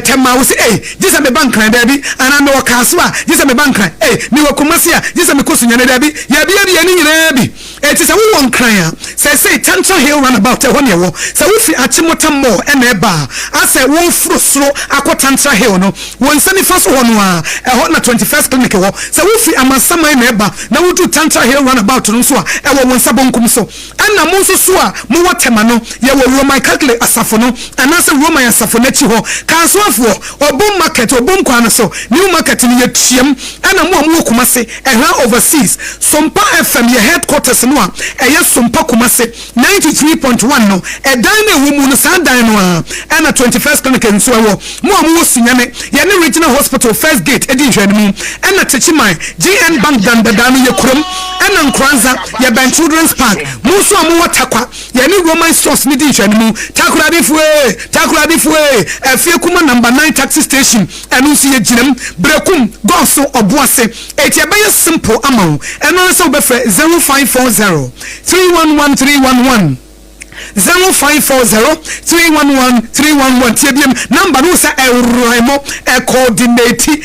tema wo se jisa me bankran da bi ana me wakaso a jisa me bankran me wakomasi a jisa me kosunya na da bi ya bia ni nyina bi eti se wo nkran a se Tantra Hill runabout ho ne wo se wo fi Achimota Mall e na eba ase wo frusro akọ Tantra Hill no won sani fa so ho no a ho na 21st clinic wo se wo fi Amasama na eba na wo du Tantra Hill runabout no so a e wo won sabonkum so ana mo so so a mo watema no ye wo Roman Catholic asafo no ana se Roman asafo na chi ho kansoafo obom market obom kwana so new market ni ye tiem ana mo Kumase e ha overseas Sompa FM ye headquarters no a eye Sompa Kumase 93.1 no e dan na wo mu no sa dan no a ana 21st clinic nso wo mo sunyane ye ne regional hospital first gate edi hwani mu ana techiman GN bank dan ye kurom ana nkranza ye ban children's park mo so mo watakwa ye ne Roman stores ni di hwani mu takurade fue afie kuma number 9 taxi station enu si ye ginam brekum goso oboase etie be simple amount eno so be fe 0540 311311 0540 311311 tiebiem number no sa ewroimo coordinate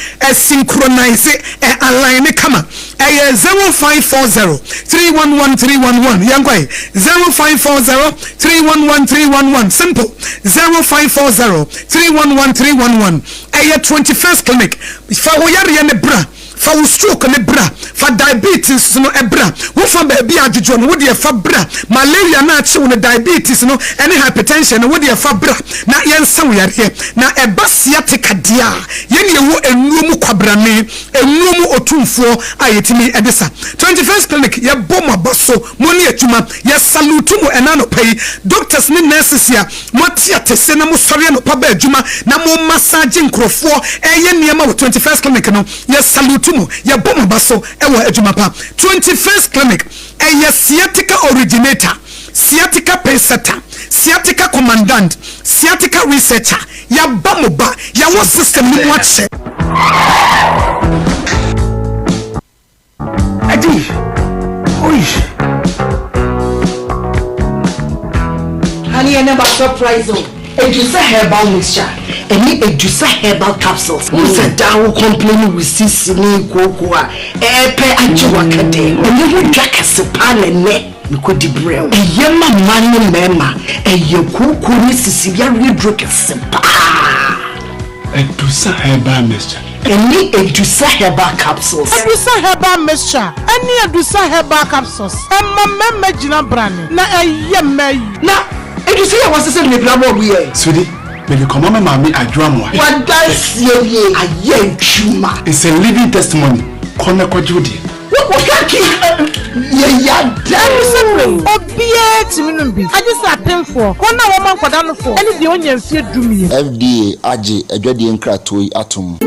synchronize align kama 0540 311311 yankwai 0540 311311 simple 0540 311311 21st clinic fa wo yare ne bra fa wo stroke ne bra fa diabetes no ebra wo fa ba bia adwodwo no wo de fa bra malaria na ache wo ne diabetes no ene hypertension no wo de fa bra na yensa wo yare na eba sciatica dia ye ne wo enuomu kwabrane enuomu otumfuo ayetimi edesa 21st clinic ye bom abaso mo ne atuma ye salute mo enano pay doctors ne nurses ya mo tiatese na mo sori no pa ba adwuma na mo massage nkrofo eye niam wo 21st clinic no ye salute mo ye bom abaso ewo adwuma pa 21st clinic eye sciatica originator sciatica pay setter sciatica commandant sciatica researcher ya ba mo ba ya wo system ni mo ache Adi oi honey, I never surprise you. Edusa herbal mixture. Any Edusa herbal capsules. Who said down complaining with sisini cocoa? Epe anjuakade. And you would jack a sepan and net. You could debrail. A yama money mema. A yoku Sicilia redrook a sepa. Edusa herbal mixture. Any Edusa herbal capsules. Edusa herbal mixture. Any Edusa herbal capsules. And my memajina brand. Na a yamay. Na. And you see, I was saying the problem we are. Sweetie, maybe come on, mommy, I drama. What does ye a young chuma? It's a living testimony. Koneko Judy. What can't ya damn Obia to me. I just happened for. One woman for down for. And the onion fear do me. FDA, Aji, a dready and cratoi atom.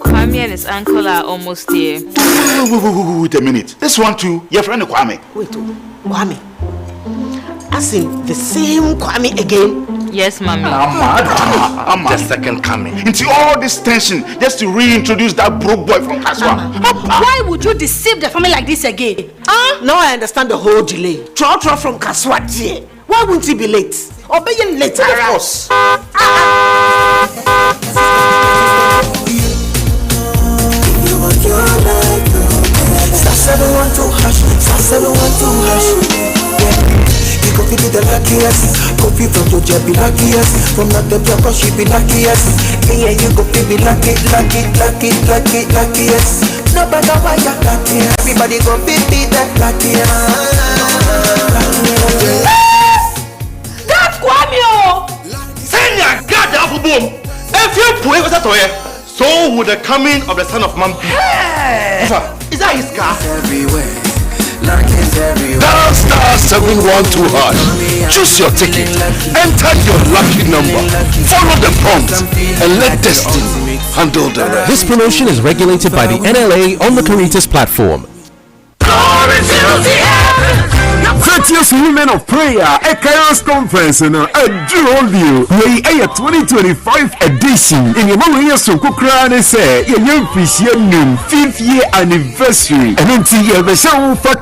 Kwame and his uncle are almost here. Wait a minute. This one too, your friend Kwame. Wait, Kwame. Asem the same Kwame again? Yes, mommy. I'm the second coming. Into all this tension just to reintroduce that broke boy from Kaswa. Why would you deceive the family like this again? Now I understand the whole delay. Trotro from Kaswa. Why wouldn't he be late? Or be late? Of course. Star 712 hash, star 712 hash. You go be the luckiest. Copy from your job be luckiest. From not the block, she be luckiest. Yeah, you go be luckiest. No matter why you're lucky, everybody go be that luckiest. That's Kwame. Send your God out of boom. If you pray with that toy, so would the coming of the son of man be. Hey. Is that his car? Everywhere. Like it's everywhere. Dial star 712 hash. Choose your ticket. Enter your lucky number. Follow the prompts and let destiny handle the rest. This promotion is regulated by the NLA on the Caritas platform. 30th Women of Prayer Chaos Conference and a Drew we a 2025 edition in your mama years so kukra say your official 5th year anniversary and until you have a show for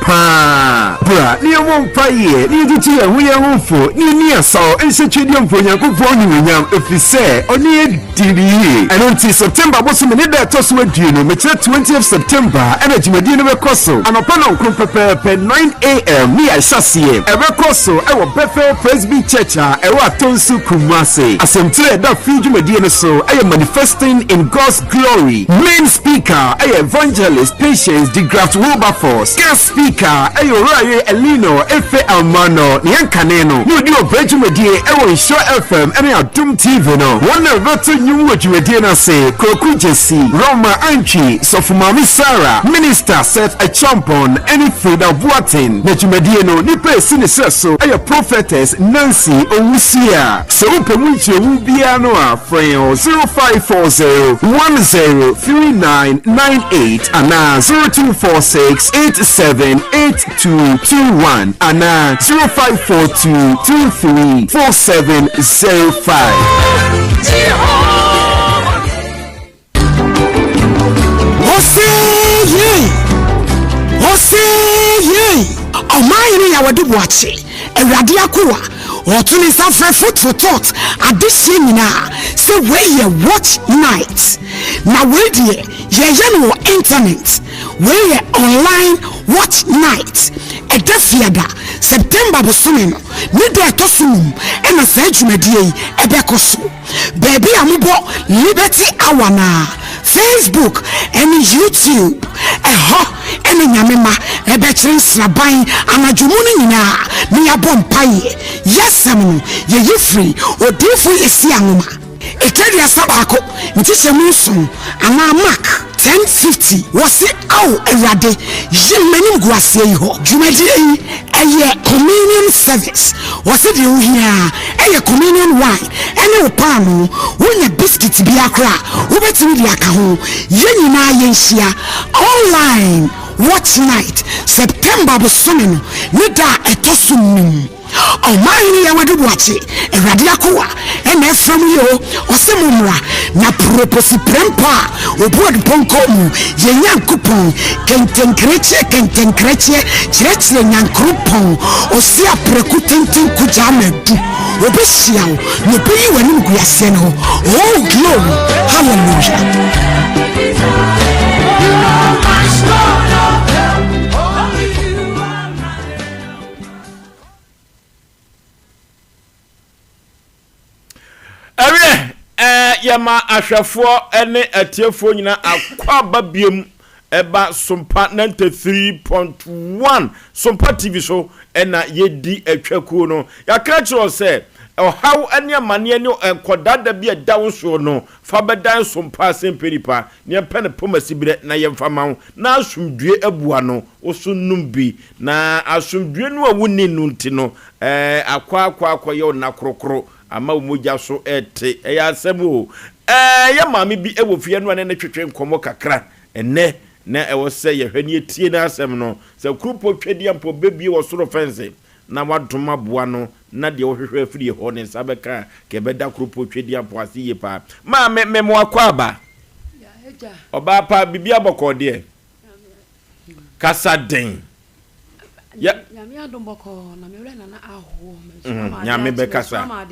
pa bra near one paye near to your we are for near so and such a young for your if you say only DD and until September was a minute that was with you no 20th September and a Jimadino Cosso and upon prepare 9 a.m. Me I shall see him. Ever our Bethel Presby Church. Ewa Tonsu Kumase. Asem Mpe that feed you so. I am manifesting in God's glory. Main speaker. I evangelist Patience the Graft Wilberforce. Guest speaker. I Uriah Elino Efe Almano Nyankaneno. You do a Virgin Media. Ewa Show FM. And I Doom TV no. One of the new what you say. Kroku Jesse. Roma Anchi. Sofumami Sarah. Minister Seth Achampon. Any food of Watin. Mediano nipa sine so aye prophetess Nancy Owusia so upemunche ubia no a friend 0540103998 ana 0246878221 ana 0542234705 Osei Omayini ya wadu wache Eradi akuwa Otuni safre food for thought Adisi nina Se weye watch night Na weye yeyenu internet Weye online watch night Edefiada September busumino Nide etosumum Ena sejumediye ebekosu Baby amubo Liberty Awana Facebook and YouTube ene nyamema ebechiri sraban anadwumuni nyina ne yabom paye yesam ye yefri odifo yesi anoma etedia sabako ntishemu so ana mark 1050 wasi au erade yemani guase ho dwumadi eye communion service wasi de ohia eye communion wine ene opano wonya biscuit bi akra wobetimi de aka ho yenyina yenhia online watch night September bosomino nida etosumnim Omani ya wedu wachi eradia kuwa ene from yo osemumra na proposi prempa obuad ponkomu ye nyankopon kentenkreche chirechire nyankrupon osia prekutentin kujamedu obesiao no peyi wani mkuyase no oh glory hallelujah. Yama ahwefo ene atiefo nyina akwa babiem eba Sompa 93.1 Sompa TV so ena yedi atwakuo no yakra kiro se ohaw ane amane ne enkodada bi edawo so no fa bedan Sompa Asem Mpe Nipa ne pene pomasibire na yemfama na asumdue abua no osunum bi na asumdue no awuni no ntino akwa ye na krokro ama umoja so ete ya asemu ya maami bi ewo fie no ne twetwe nkomo kakra ene na ewo se ye hwani etie na asem no se krupo twedi ampo bebie wo soro fence na wadoma boa no na de wo hwehwe afiri ho ne sabeka ke beda krupo twedi ampo asiye pa ma memo akwaba ya eja oba pa bibia bokode kasa den ya nyame adomboko na mewle na aho nyame be kasa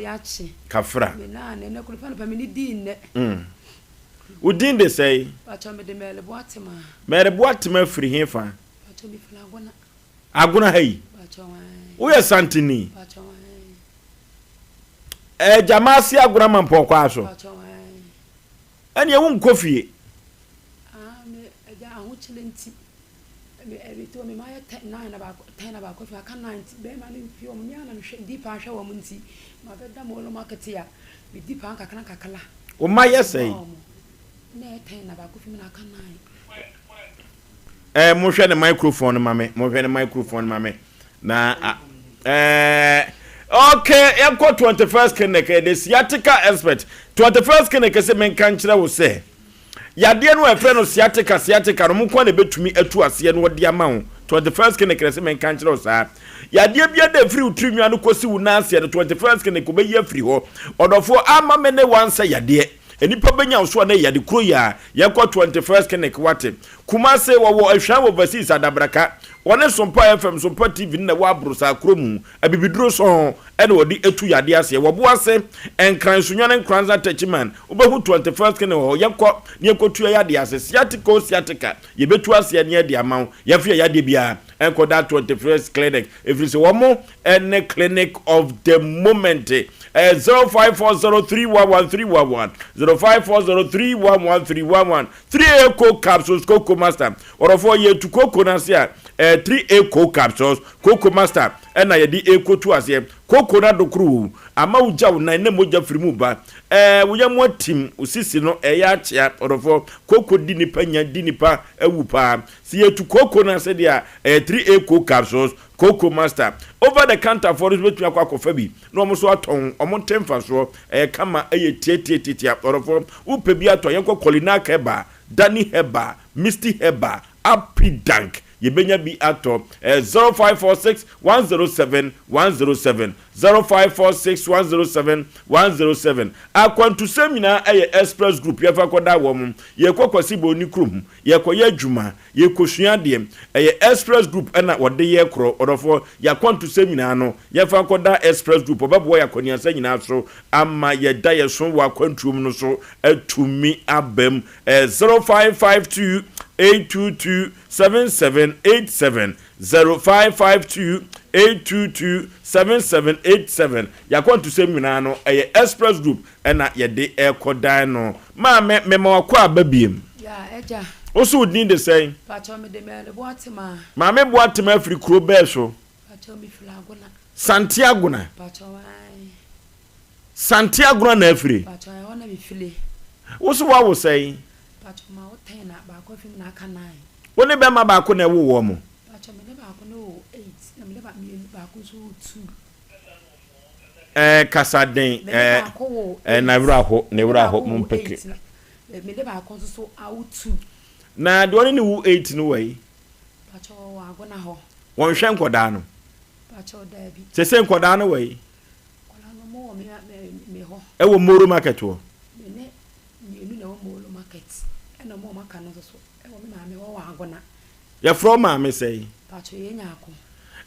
kafra me na ne kulifa na pamini dinne udin de say pacho me de mere boatima free hefa pacho mi fla aguna hey pacho we santini pacho jamasi aguna mampoko aso pacho ene ewu nkofie me eja ahu chilenti every to me my 9 about coffee I can 90 be man fi o me ana hwe deep ahwe wo munti ma beda mo lo market ya be deep an kakala o ma yesai na 10 about coffee me na kan 9 mo hwe ne microphone mame na okay yako 21st keneke the sciatica expert 21st keneke se men kan kire wo se yade no efre no sciatica no mko na betumi atu ase no de ama wo 21st keneke se men kan kire wo sa yade bia da free utrimi anu kosi wu na ase the 21st keneke be ye free ho odofo ama me ne wansa yade enipa benya so na yade kro ya yako 21st keneke wate kuma se wo ahwa wo overseas adabraka one Sompa FM Sompa TV na wa brusa kromu abibiduro so ene wodi etu yade ase wo bo ase enkran sunwane nkranza tachiman obehu 21st kene ho yekọ ne ekotu yade ase sciatica yebetu ase ne yade amaw yefia yade bia enko that 21st clinic if you say womo ene clinic of the moment 0540311311 0540311311 3 eco capsules coco master or for ye to coco na sia 3 eco capsules coco master ena ye di eco to ase coco na dokru ama uja na ne moja frimu ba woya mo tim usisi no ya chia orofo coco di nipa nya di nipa ewu pa si ye to coco na se dia 3 eco capsules coco master over the counter for this between akwa bi no mo so aton omo temfa so kama tietia orofo upe bi aton yenko kolina keba dani heba misty heba happy dank yebenya bi ato 0546 107 107 0546 107 107 akwantu semina express group yefa koda wom yekokwasi boni krum yekoye adwuma yekosua de express group na wode ye kro odofo yakwantu semina no yefa koda express group obebo yakoniansa nyina so ama yeda yeso wa kwantuom no so atumi abem 0552 822-7787 0552-822-7787 yakon to semina no express group ena yede ekodan no ma me wakwa babiem ya eja oso din de say pacho me de me boatima ma me boatima afri kro be so pacho me filagona Santiago na pacho ai Santiago na afri pacho ai ona me file oso wa wo say pacho ma o na ba ko fim na aka 9 woni be ma ba ko na wo wo mo pacho me de ba ko no 8 na me de ba mi ba ko so 2 kasaden na wura ho mumpeke me de ba ko so out 2 na do ni wu 8 no way pacho agona ho won hwe nkoda no pacho da bi sese nkoda no we kola no mo me ho e wo moro market wo ne enu na wo moro market e no mo maka no so e wo me ma me wo agona ya from ma me say pacho ye nyako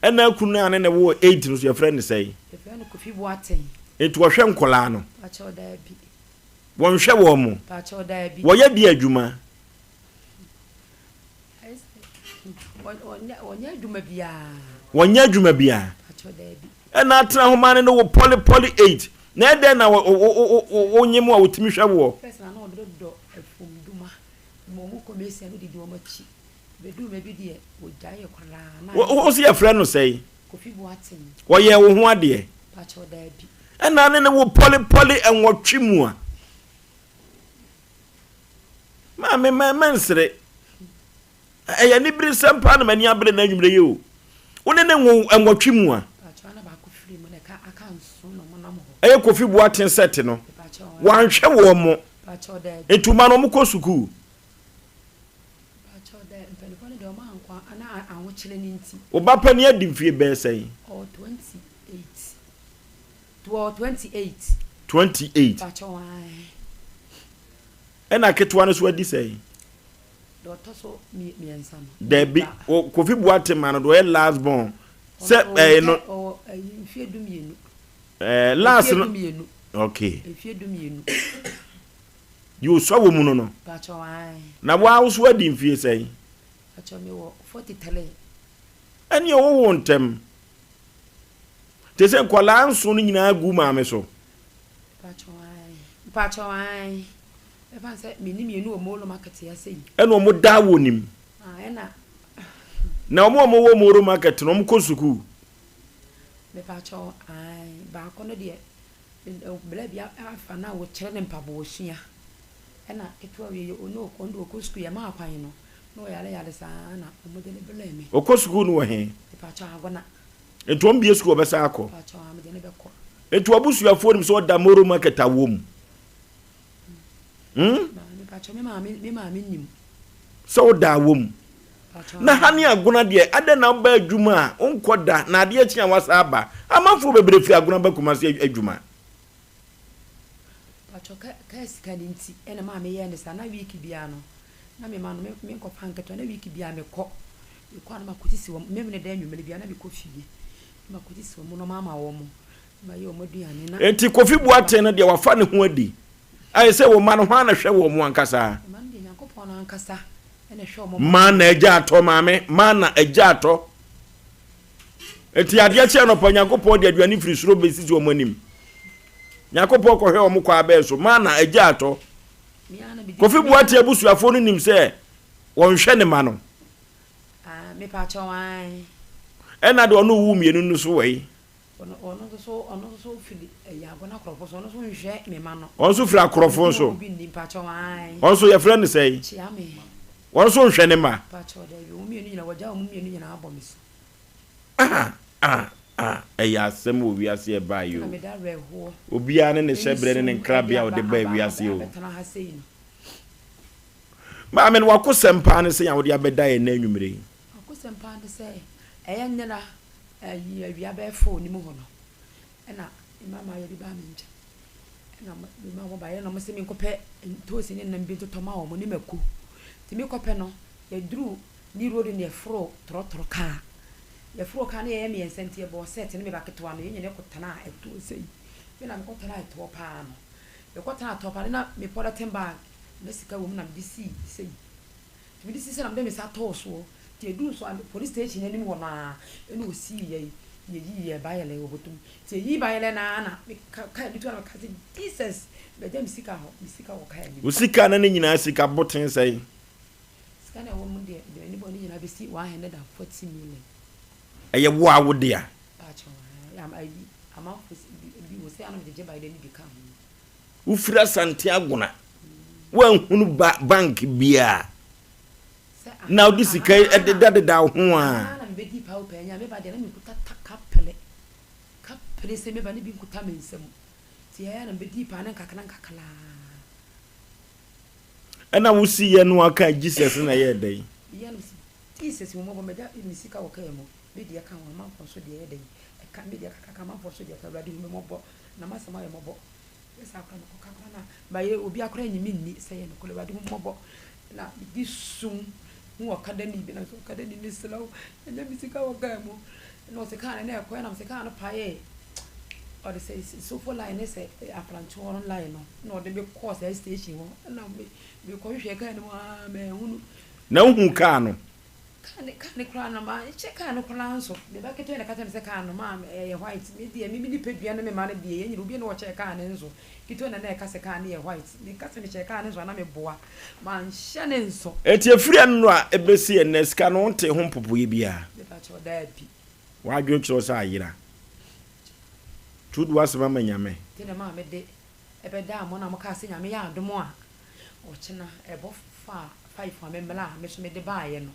e na kunu ane ne wo 8 no so ya friend say e friend ko fi boaten etu wo hwe nkola no pacho da bi won hwe wo mo pacho da bi wo ye di adwuma wonya adwuma bia na atra homa ne wo poly 8 na ede na wonyem a wotimi hwe wo person na ododo efum duma mo mu komesi no didi wo machi bedu me bi de wo jaye kwara na wo se ya friend no say kofi boaten wo ye wo ho ade pacho da bi na ne wo poly enwotwe mu a ma me mansere eya ni biri sampa na mani abre na nwumre ye o wone ne enwotwe mu a pacho na ba ko free mu ne ka aka nso no mo na mo eye kofi boaten set no wan hwe wo mo pacho da etuma no mo ko suku pacho da mpelefo ne de o ma nkwa ana anwo kire ni nti o ba pa ne adimfie be sei o 28 pacho wai ena ketwa no so adi sei do to so mi ensa no debi kofi boaten man do e last born se no o mfie dumienu last no okay mfie dumienu you so wo mu no pacho wai na wa so adi mfie sei pacho mi wo 43 eni o wo ntem te se kwala nso no nyina agu maame so pacho wai e fa se mienu o mo lo market ya sei eno mo da wonim na mo wo mo ro market no mo ko suku me pacho ba ko no de bla bia afa na wo kire ne mpabo ohia ena etwa we ono ko ndo ko suku ya ma akwan no yale sa na mo de ne bla me o ko suku no wo he pacho agona etu om bie suku obesa akọ pacho am de ne be ko etu abusuafo nim so da mo ro market awom pacho me ma nim so da wom na hani aguna de ade na ba adwuma onkoda na ade akia wasa aba amafo bebre fi aguna ba kumase adwuma pacho ka sikani nti ena ma me ye ne sa na week bia no na me ma no me ko panketo na week bia me ko na makutisi wo me ne da nwumele bia na me ko fie makutisi wo no mama wo mo ma ye o moduane na enti kofi boaten na de wafa ne ho adi ai se wo ma no ho na hwe wo mo ankasa man de yakopon ankasa ene hwe mo man na eja ato maame man na eja ato enti ade che no po yakopon de aduane firi suro besisi wo manim yakopon ko hwe wo mo kwa ba so man na eja ato kofi boaten abusuafo no nim se won hwe ne ma no me pacho wai ena de ono wu mienu no so wei ono so fili ya gona krofo so ono so nhwe me ma no on so fira krofo so bi ni pacho wai on so ye friend say chiame on so nhwe ne ma pacho de bi wo mienu nyina waja wo mienu nyina abom so eya asem owi ase e ba yo na me da reho obi ane ne shebre ne nkrabia o de ba wi ase o ma men wa ko sempa ne se ya wo de abeda ye na anwumre ko sempa ne se eya nyina yi awia be fo ni mu ho no ena mama ye di ba me nche ena mama ba ye no mo se mi nkopɛ ntosi ne nam bi to ma wo mo ni maku ti mi kopɛ no ye dru ni road ne fro trotro ka ye fro ka ne ye me ensenti e bo set ne me ba ketwa no ye nyene kotana eto sei me na me kotana eto pa no ye kotana to pa na me poda temba na sika wo mu na me disi sei me disi se na me sa to so ti edu so police station ni mo na enu osi ye ye ba yele wo botum ti yi ba yele na ka bitu na ka Jesus be dem sika wo ka ni usika na nyina sika boten sai sika na wo mu de ni bo ni nyina be si 140 million eye wo awode a pacho am bi wo se anu de je ba ile ni bi ka ufira sante aguna wan hunu bank bia now this is da ho a na me di pa o pe nya me ba de na me kuta kapele se me ba ni bi kuta me nsam ti ya na me di pa na kakala ena wo si ye no aka Jesus na ye dai Jesus mo me da mi sika wo kai mo me dia kan wa man so dia ye dey e ka me dia ka man so dia ka awurade me mo bo na masama ye mo bo esa ka no ka na ba ye obi akora nyimi nni se ye no ko awurade mo bo na di sum mo ka da ni bi na so ka da ni slow enya mi sika wo kai mo no se ka na e ko na se ka no pa ye or they say so for line is a plancho online no they be course a station na me ko hwe ka no me hunu na hu ka no kan kra na ma che ka no kra nso be ba keto na kata se ka no ma e white me dia me ni pedua na me ma na bia ye nyiro bi na wo che ka ne nso keto na na ka se ka ne e white me ka se me che ka ne nso na me boa ma nhye ne nso etie firi anu a ebesi eneska no nte ho popo ye bia be ba cho da bi wa adwo kiro sa ayira tudu asema manyame tena ma me de ebe da mo na mo ka se nyame ya adomo a o chena ebo fa 5 me mela me so me de ba ye no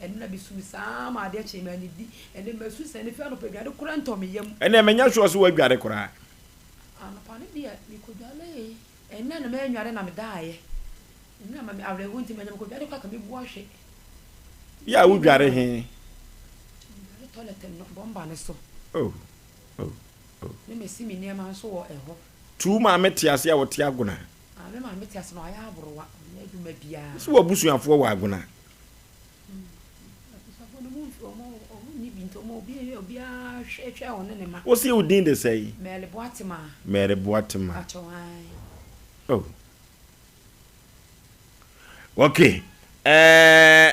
enu na bi su sa ma de che me ni di enu me su se ne fa no pe gade kura nto me yam ene menya so so wa gade kura ana pa ne dia mi ko dale enu na me nware na me da ye enu na ma me awre hunti me nyam ko gade kwa ka me bu ahwe ya wo gare he toilet no bomba ne so oh ne me si mi niema so wo eho tu ma meti ase a wote aguna me ma meti ase no aya abrowa na eduma bia so wo busuafo wo aguna so no mu ni binto mo obi a hwehwe won ne ma wo si udin de sei Mere Boatima acho ai oh okay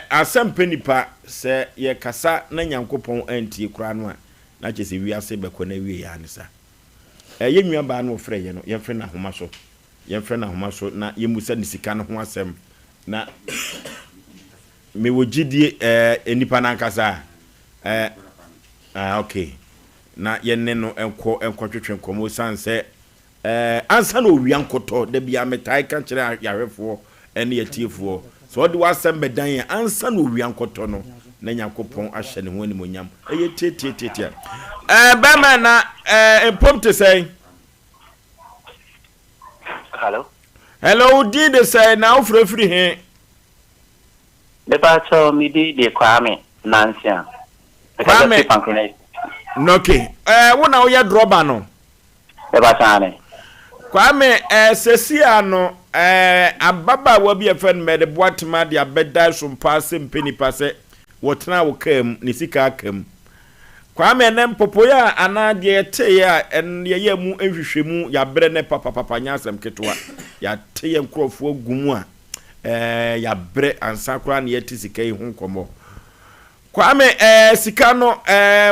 Asem Mpe Nipa se ye kasa na Nyankopon antie kura no a na chese wi ase beko na wi ya anisa ye nwa ba na ofre ye no ye fre na homa so na ye musa ni sika no ho asem na me wogidie enipa na nkasa okay na ye ne no enko twetwe komo sanse ansa na owi ankoto da bia metai kan kire yarefo ene yetiefo so odi wasem bedan ansa na owi ankoto no na Nyankopon ahye ne ho ni monyam eye tietietie bema na empomte say hello did they say now free he the pacho mi di Kwame Nansia Kwame okay wona wo ye droba no the pacho Kwame sesia no ababa wa bi efen me de boatima de abeda Sompa Asem Mpe Nipa se wotena wo kam ni sika akam Kwame nem popoya ana de te ya en ye mu ehwehwemu ya bre ne papa nya asem ketwa ya te ye nkrofo gumu a ya bre ansa kra na ye ti sika yi hu komo Kwame sika no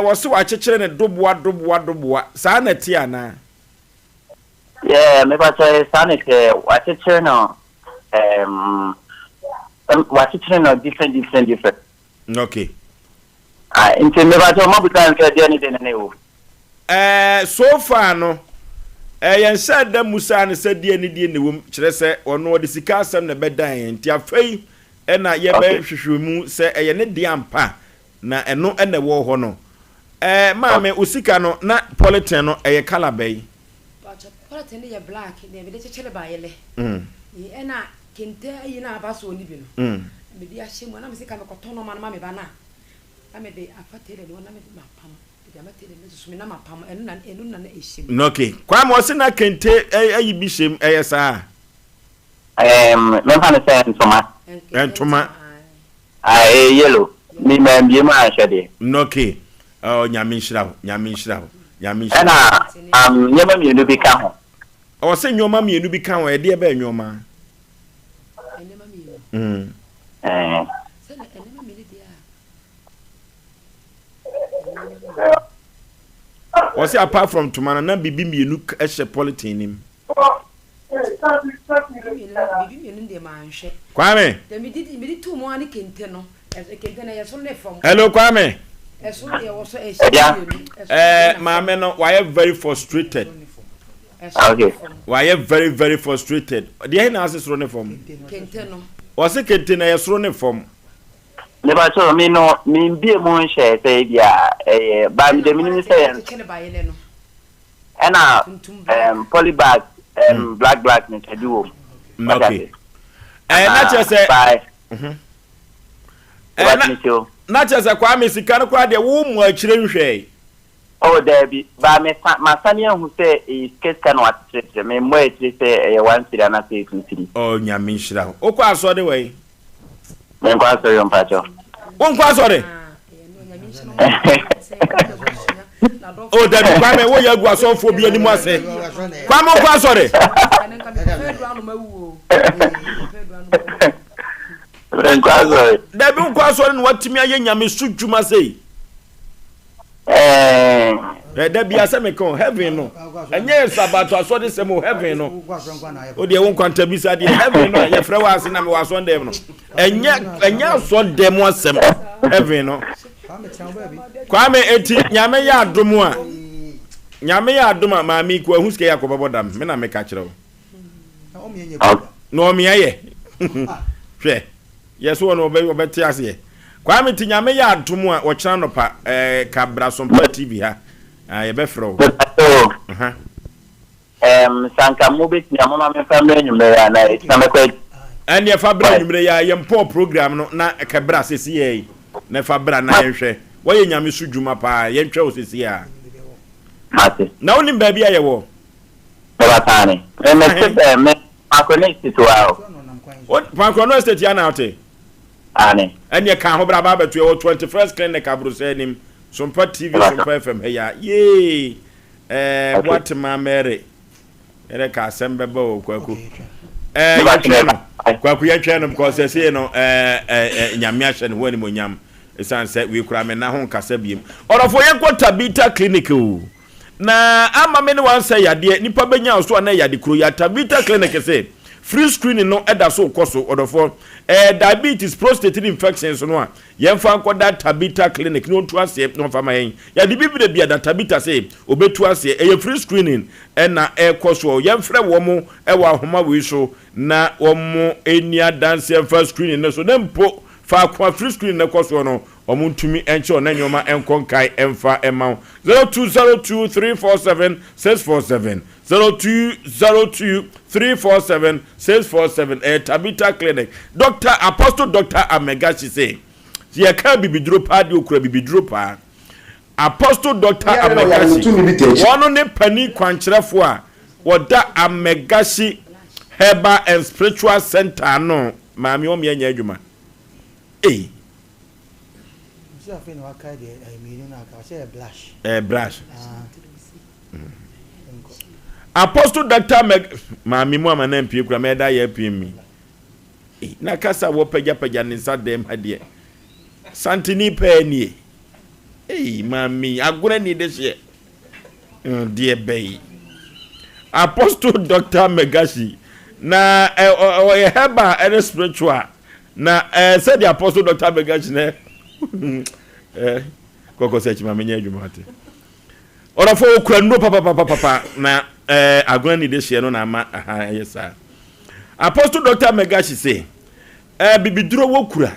wo se wa chekere ne doboa sa na ti ana yeah me ba say sanic wa chekere no wa chekere no different okay into me ba to mo bi kan ka dia ni de ne wo so far no yen said da musa ne said die ne wom kire se ono de sika asem na bedan nti afei na ye be hwehwemu se eye ne de ampa na eno ene wo ho no maame usika no na politin no eye color bay politin ye black de be de chechele ba yele na kente ayi na aba so ni bi no me di ahye na me sika me kotono ma na me ba na ame de afatere no na me mapam de amatere me so me na mapam enu na ehim okay kwa mo se na kente ayi bi him sa me fa na say entoma yellow mi ma mbie ma ahwede okay nyame nshirawo na nyama mi no bi ka ho o se nyoma mi enu bi ka ho e de ba nyoma was apart from tomorrow na bibi mienu ehye politin nim bibi mienu de ma nhwe Kwame de mi di tu mo ani kente no kente na yeso ne fom hello Kwame eso de wo so ehye maame no why very frustrated okay why very frustrated de na asesro ne fom kente no was kente na yesro ne fom le ba so mi no mi bie mo nhye say bia ba mi de mi say na polybag black ne tadu okay na che say na chese kwa me sika no kwa de wo mu akire nhwe oh Debbie ba me masani hu se iskeka no atire me mo etire se e wan sira na se tiri oh nyame nhira o kwa so de we me kwa so yo mpacho o kwa so de oh Debbie kwa me wo ya gu asofo bi ani mu ase kwa mo kwa so de Debbie kwa so de watimi aye nyame sudwuma sei Debbie Asem ko heaven no enye sabato aso de semo heaven no o de won kwanta bisa de heaven no ye frɛ wa ase na me wa so dem no enye so dem asem heaven no kwa me eti nyame ya adomu a nyame ya adoma maami ko ahuske yakobo dam me na me ka kyerɛ no me aye hwɛ yeso no obeti ase kwa me ti nyame ya adomu a wo kyerɛ no pa kabra Sompa TV ha ye be fro sanka mo be tia mo ma me family nyumere ya na etina me kwa ani e fabra nyumere ya ye mpo program no na kabra sesi ye na fabra na ye hwɛ wo ye nyame sudwuma pa ye ntwa osesi ya mate na oni baabi aye wo batane me connect to ao Pankono Estate ya na ote ane anya ka ho bra ba beto e 21st clinic abrusa nim Sompa TV Sompa FM heya ye what ma mere ere ka Asem Beba o kwaku kwaku ya twa no because say no nyame ahye no wani monyam esan say we kura me na ho nkasa biem orofo ye kwota bita clinic o na ama me ne wan say yade nipa benya so na yade kuro ya tabita clinic say free screening no eda so koso orofo diabetes prostate infections no a yemfa nkoda tabita clinic no ntu ase no fa mayen ya de bibire bia da tabita say obetu ase free screening na koso yemfre wo mo wa ahoma we so na wo mo enia dance yemfa screening no so na mpo fa kwa free screening na koso no omuntumi enche na nyoma enkonkai emfa emaw 0202347647 0202347647 tabita clinic Dr. Apostle Dr. Amegashi say ye ka bibidro pa de okura bibidro pa Apostle Dr. Amegashi wono ne pani kwankyerefo a woda Amegashi Herbal and Spiritual Center no maami o me anya adwuma blush Apostle Dr. Maami mu amana mpie kura me da ya pie mi na kasa wo pagya ninsa dem hade santini pa ni maami agora ni de hye de bay Apostle Dr. Megashi na heba and spiritual na said the Apostle Dr. Megashi na koko search maami nya adwumate ora fo okura no papa na agora ni de hye no na ama yesa Apostle Dr. Megashi say bibiduro wokura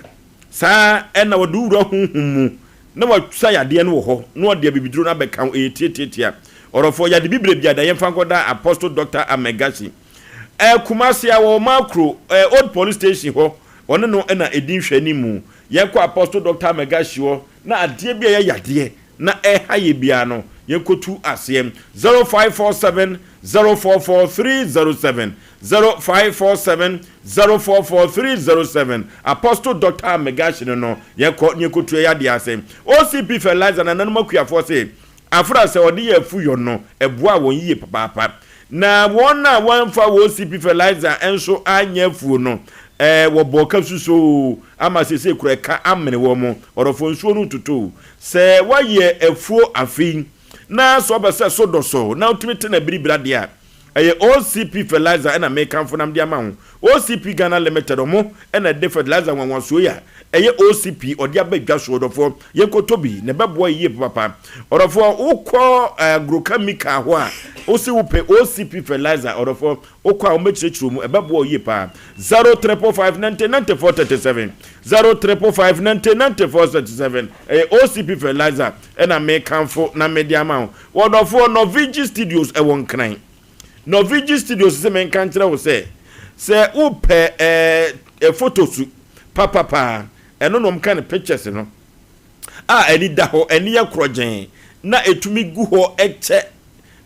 sa na wodura hunhumu na watsa yade no wo ho na wode bibiduro na beka tietietia orofo yade bibire bia da yemfa nkoda Apostle Dr. Megashi Kumasi awo makro old police station ho ono no na edin hwani mu yenko Apostle Dr. Megashi ho na ade bia yade na haye bia no yenkotu asem 0547 044307 0547 044307 Apostle Dr. Megashi no yenkotu yade asem OCP fertilizer na nanu makuafo say afra se odi yafu yo no eboa won yiye papa na wona wanfa OCP fertilizer enso anyafu no wo boka suso ama sese kureka amene wo mo orofo nsuo no tutu se waye efuo afin na so be se sodoso na ultimate na biribira dia OCP fertilizer na make am fonam dia ma ho OCP Ghana Limited mo na de fertilizer wanwaso ya OCP odi abadwa so odofo yekotobi ne bebo yiye papa odofo ukọ agrochemical ho a osi wupe OCP fertilizer odofo ukọ a omechirechiru mu bebo yiye pa 0345909437 0345909437 OCP fertilizer na make am fo na media ma ho odofo Novigi Studios won kran Novigi Studios se men kan kire wo se upe photos papa eno no mka ne pictures no eni da ho eni ye krogen na etumi gu ho eche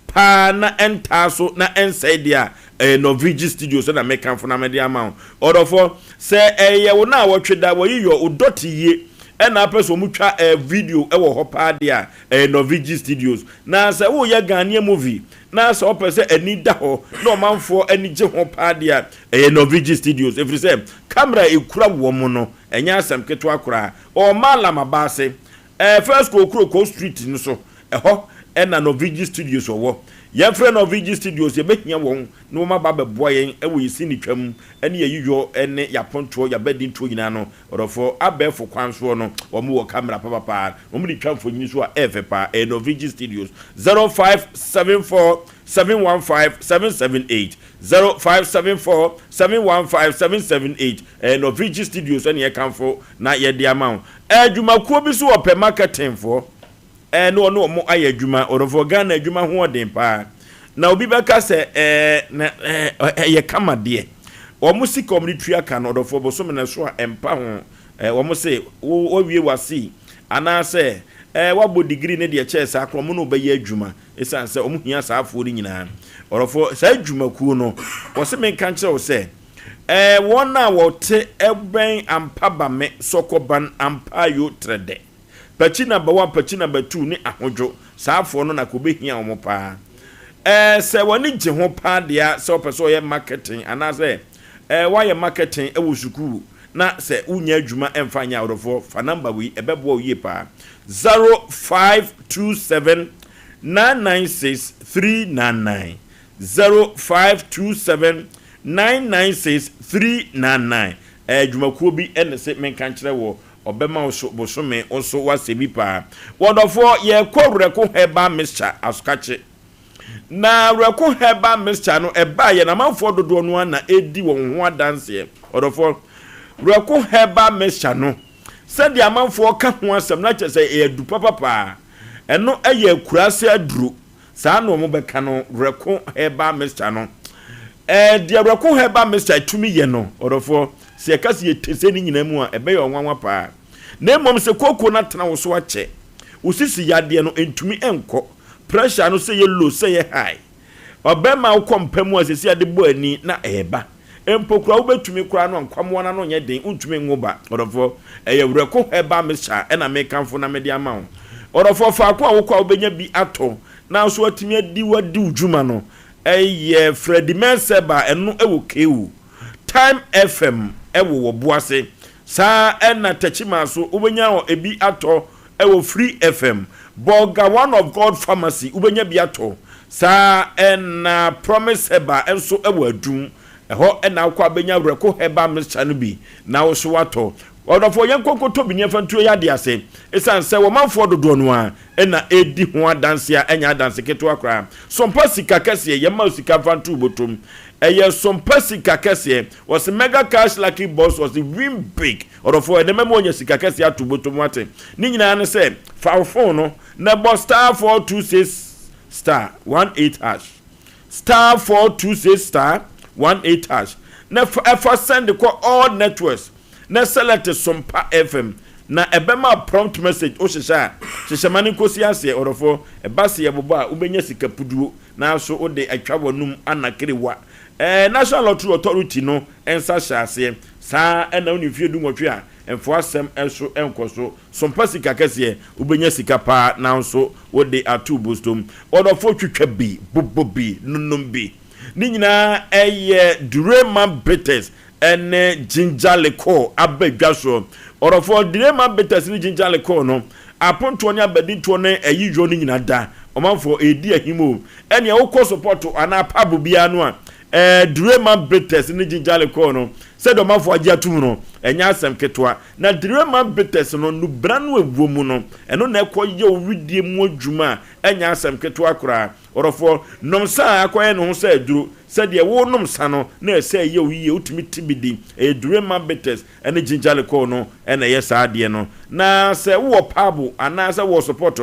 pa na entaso na ensaidia Novigi Studios na mekan fo na media ma odofo se ye wo na wotweda wo yiyo udoti ye na person mutwa video e wo ho pa dia Novigi Studios na se wo ye Ghanaian movie na se opese eni da ho na omanfo eni je ho pa dia Novigi Studios every say camera ekura wo mo no enya asem keto akura o malama base first ko street no so ho na Novigi Studios wo ye friend of Novigi Studios ye behia won no ma ba beboa yen e wo yisi ni twam ene ye yiyo ene ya ponto ya bedi nto nyina no orofo abefo kwanso no wo mu wo camera papa wo mu ni twamfo nyini so a efepa Novigi Studios 0574 715 778 0574 715 778 Novigi Studios ene ye kanfo na ye de amount adwumakuo bi so wo pe marketing for no mo aye adwuma orofo Ghana adwuma ho odin pa na obi beka se ye kama de o mo si community aka no orofo bo so me na so empa ho o mo se wo wie wasi ana se wabo degree ne de che sa akro mo no be ye adwuma esan se o mo hia sa afo ri nyina orofo sa adwuma ku no wo se me kan che wo se wona wo te eben ampa ba me sokoban ampa yo trede pachi number 1 pachi number 2 ni ahojo saafo no na ko behia omo pa se woni je ho pa dia se opeso ye marketing ana se why marketing e wo sukuru na se unya adwuma emfanya orofo fa number wi ebebo oye pa 0527 996 399 0527 996 399 adwumakuo bi ene se menka kire wo obema bosome onso wasebi pa wonderful ye kwureko heba mixture asukache na reko heba mixture no eba ye na manfo dodo no na edi won ho adanse wonderful reko heba mixture no said the manfo ka ho asem na che say e du papa eno eye akurase aduru sa na mo beka no reko heba mixture no the reko heba mixture tumi ye no wonderful se kasi yetese ni nyina mu a ebe ye onwanwa pa na mom se koko na tena wo so ache usisi yade no entumi enko pressure no se ye low se ye high obema wo kompam asisi ade bo ani na eba empokura wo betumi kura no nkwamo na no nye den untumi ngoba orofo eyewreko eba mesha na mekanfo na mede ama wo orofo fa ko a wo kwa wo benya bi ato na so atimi adi wadi udwuma no Freddy Menseba eno ewo kewu Time FM ewo wo boase sa ena techima so ubenya o ebi ato ewo Free FM Boga One of God Pharmacy ubenya bi ato sa ena Promise Heba enso ewo adum eho ena kwa benya breko heba mixture no bi na wo so wato odofo yenkoko to bi nyefa ntuo ya de ase esan se wo manfo dodo no a ena edi ho adanse a enya adanse keto akra Sompa sika kese ye ma sika fantu botom Sompa sika kese was mega cash lucky boss was the win big odofo e memo nya sika kese atu botom wate ni nyina ne se fa phone no na boss star 426 star 18 hash star 426 star 18 hash na for send ko all networks na select Sompa FM na ebema prompt message o hyehyɛ mane kosi ase orofo ebase yebobo a ubenya sika puduo na so ode atwa wonum anakerewa National Lottery Authority no ensa hyase sa na oni fie du nwotwe a enfo asem enso enkoso Sompa sika kese ubenya sika pa na so ode atu bostom orofo twitwa bi bobobi nunum bi ni nyina Durema Bitters ene ginger liquor abedwaso orofo Durema Bitters ni ginger liquor no aponto nya bedinto ne ayijo ni nyina da omanfo edi ahimo ene wokọ support ana pabo bia no a Durema Bitters ni ginger liquor no said omanfo agi atum no enya asem ketwa na Durema Bitters no nubranu ewumu no eno na ekoye owidie mu adwuma enya asem ketwa kora orofo nomsa akoye no ho sa aduro said ye wo nomsa no na ese ye oyiye utimi tibidi Durema Bitters ene ginger liquor no ene yesa ade no na se wo pabo ana se wo support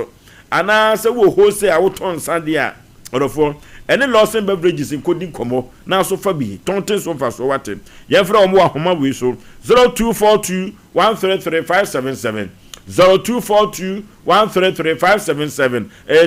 ana se wo wholesale awoton sade a orofo ene Lawson beverages including komo na so fa bi tonten so fa so wate ye fra omo ahoma we so 0242 133 577 0242-133-577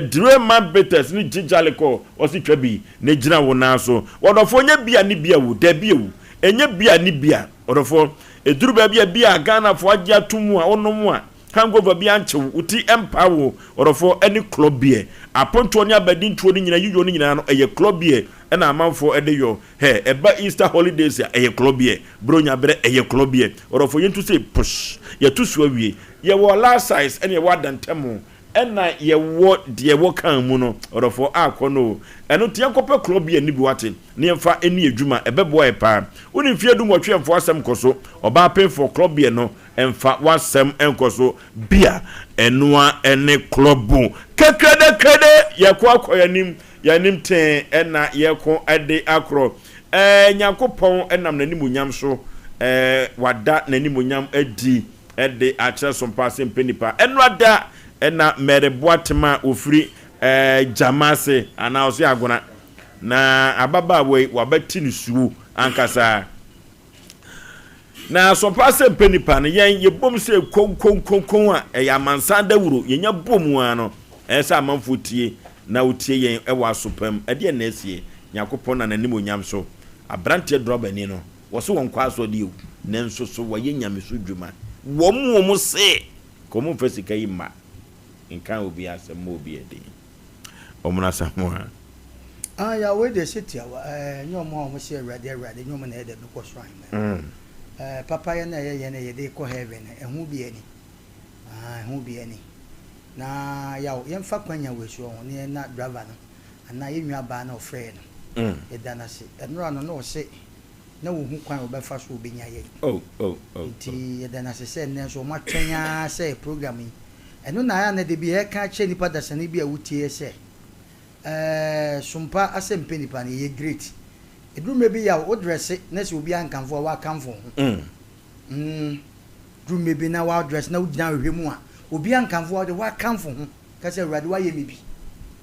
Drema Betes ni Jijaliko osi twabi ne gina wo na so wodofo nya bia ni bia wo da bia wo enye bia ni bia wodofo eduru ba bia Ghana fo agya tumu a onomu a kango bia nche uti empower wodofo any club bia aponto nya badi ntuo ni nyina yuyo ni nyina no eye club bia na amanfo ede yo he eba Easter holidays ya eye club bia bronya bere eye club bia wodofo yentu say push ye to so awie ye wo last size ene ye wadantemo ena ye wo de wo kan mu no wodofo akono eno tie kope club bia ni bi wate ne mfa eni adwuma ebebo e pa woni fie du nwotwe mfo asem koso oba pen for club bia no emfa wasem enkoso bia enua ene club kekrede ye ko akoyanim yanim ten ena ye ko ade akro nyakopon enam nanimunyam so wada nanimunyam adi ede akyere Sompa Asem Mpe Nipa enwada ena mereboatema ofiri jamase ana oso agona na ababa we wabati ni suwo ankasa na Sompa Asem Mpe Nipa ne yen ye bom se konkon a ya mansan dawuro yenya bom ano esa amanfotie na utie yen ewa sopam ade na esie nyakopon na nanimonyam so abrante droba ni no wo so won kwaso de nanso so wo yenyame so dwuma wo mu se komo fasika yima nkan obi asem obi ede omuna samwa ya we de city nyomo ho se awrade nyomo na ede no shrine papa ye na ye de ko heaven ehu bi ani ehu bi ani na yaw yemfa kwanya wesu ho ne na driver no ana yenwa ba na ofre no edana se enro no se na wo hu kwan obefa so obenya ye ti edana se ne so matwenya se program yi eno na ya na de bi e ka che nipa dasane bi a wutie se Sompa Asem Mpe Nipa ne ye great edrume bi ya o dress na se obi ankanfo wa kanfo drume bi na wa dress na ugina hwemu a obi ankanfo wa kanfo ho ka se awrade wa ye mebi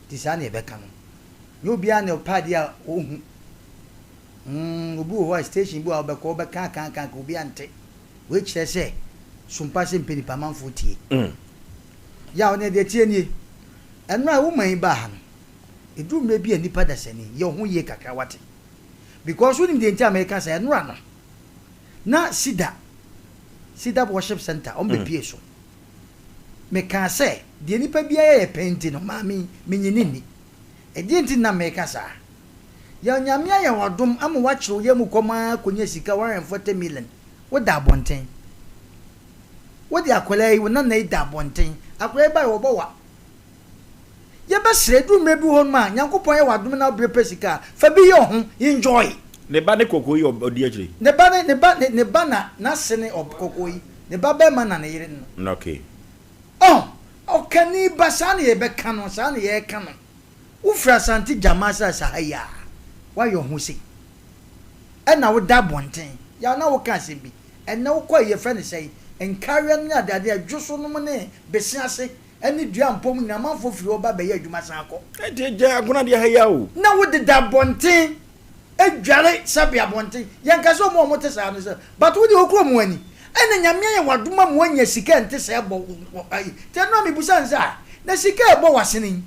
ti sa na e be ka no yo bia na padi a ohu obi ho station bi a obekọ kan obi ante we kire se Sompa Asem Mpe Nipa manfo tie ya one de tie ni eno a wo man ba ha no edum na bi anipa dasani ye ho ye kakra wate because when the entire America say eno ano na sida worship center on be pie so me kan say de nipa bia ye penti no mami menyinini e de enti na America sa ya nyamia ye wodom am wa kiro ye mu koma konya sika 140 million wo da bonten wo di akwalai wo na da bonten akwalai ba wo bowa ye ba sredu mebi hon ma nyankopon ye wadom na obre sika fa bi ye ho enjoy ne ba ne kokoyi odi akire ne ba na sene kokoyi ne ba be ma na ne yire no okay okani basane ye be kanu sane ye kanu ufra santi jamasa sahaya wa yo ho si na wo da bonten ya na wo ka se bi na wo kwa ye friend say encarry na dade adwoso no ne besiase eni dua mpom na manfo firi oba be ye adwuma san akọ je aguna de haya o na wo de da bonten edware sabia bonten yanka so mo te sa no se but wo de okro mo ani ena nyame ye wadoma mo anya sika ente se ebo ai te no me busa nsa na sika ebo wasene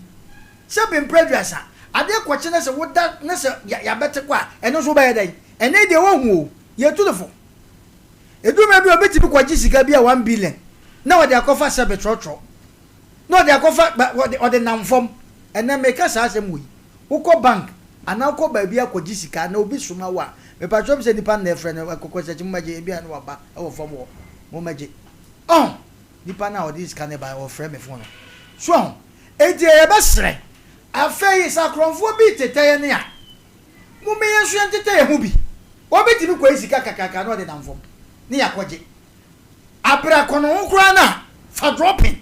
sabe mpredwasa ade kwache na se woda na se ya bete kwa eno so ba ye dai ene de wo hu ye to the fo eduma bi obeti bi kwaji sika bi a 1 billion na wo de akofa sabe trotro no de akofa o de namfom ena make sa asem wi wo bank ana ko ba bi akwaji sika na obi suma wa me pa chom se nipa na efre na akoko se chimaje bi an wa ba e wo fom wo mo maje nipa na o dis kan e ba wo frɛ me fon so eje e ba sre afei sakronfo bi teteye ne a mo me yesu enteteye hu bi obeti bi kwa sika kakaka na o de namfom ni yakwaje abra kono nkura na fa dropping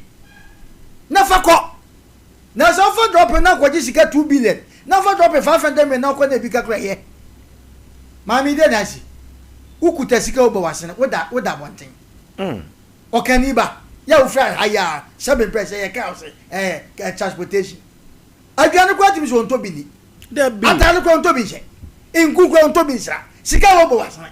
na fa ko na so fa dropping na kwaje sika 2 billion na fa dropping 500 million na ko na bi kakra ye mami de na si ukuta sika obo wasene woda bonten okaniba ya ufra haya 7 pressure ya chaos transportation agianu kwati mi so nto bi ni de bi atanu ko nto bi nse inku ko nto bi nsa sika obo wasene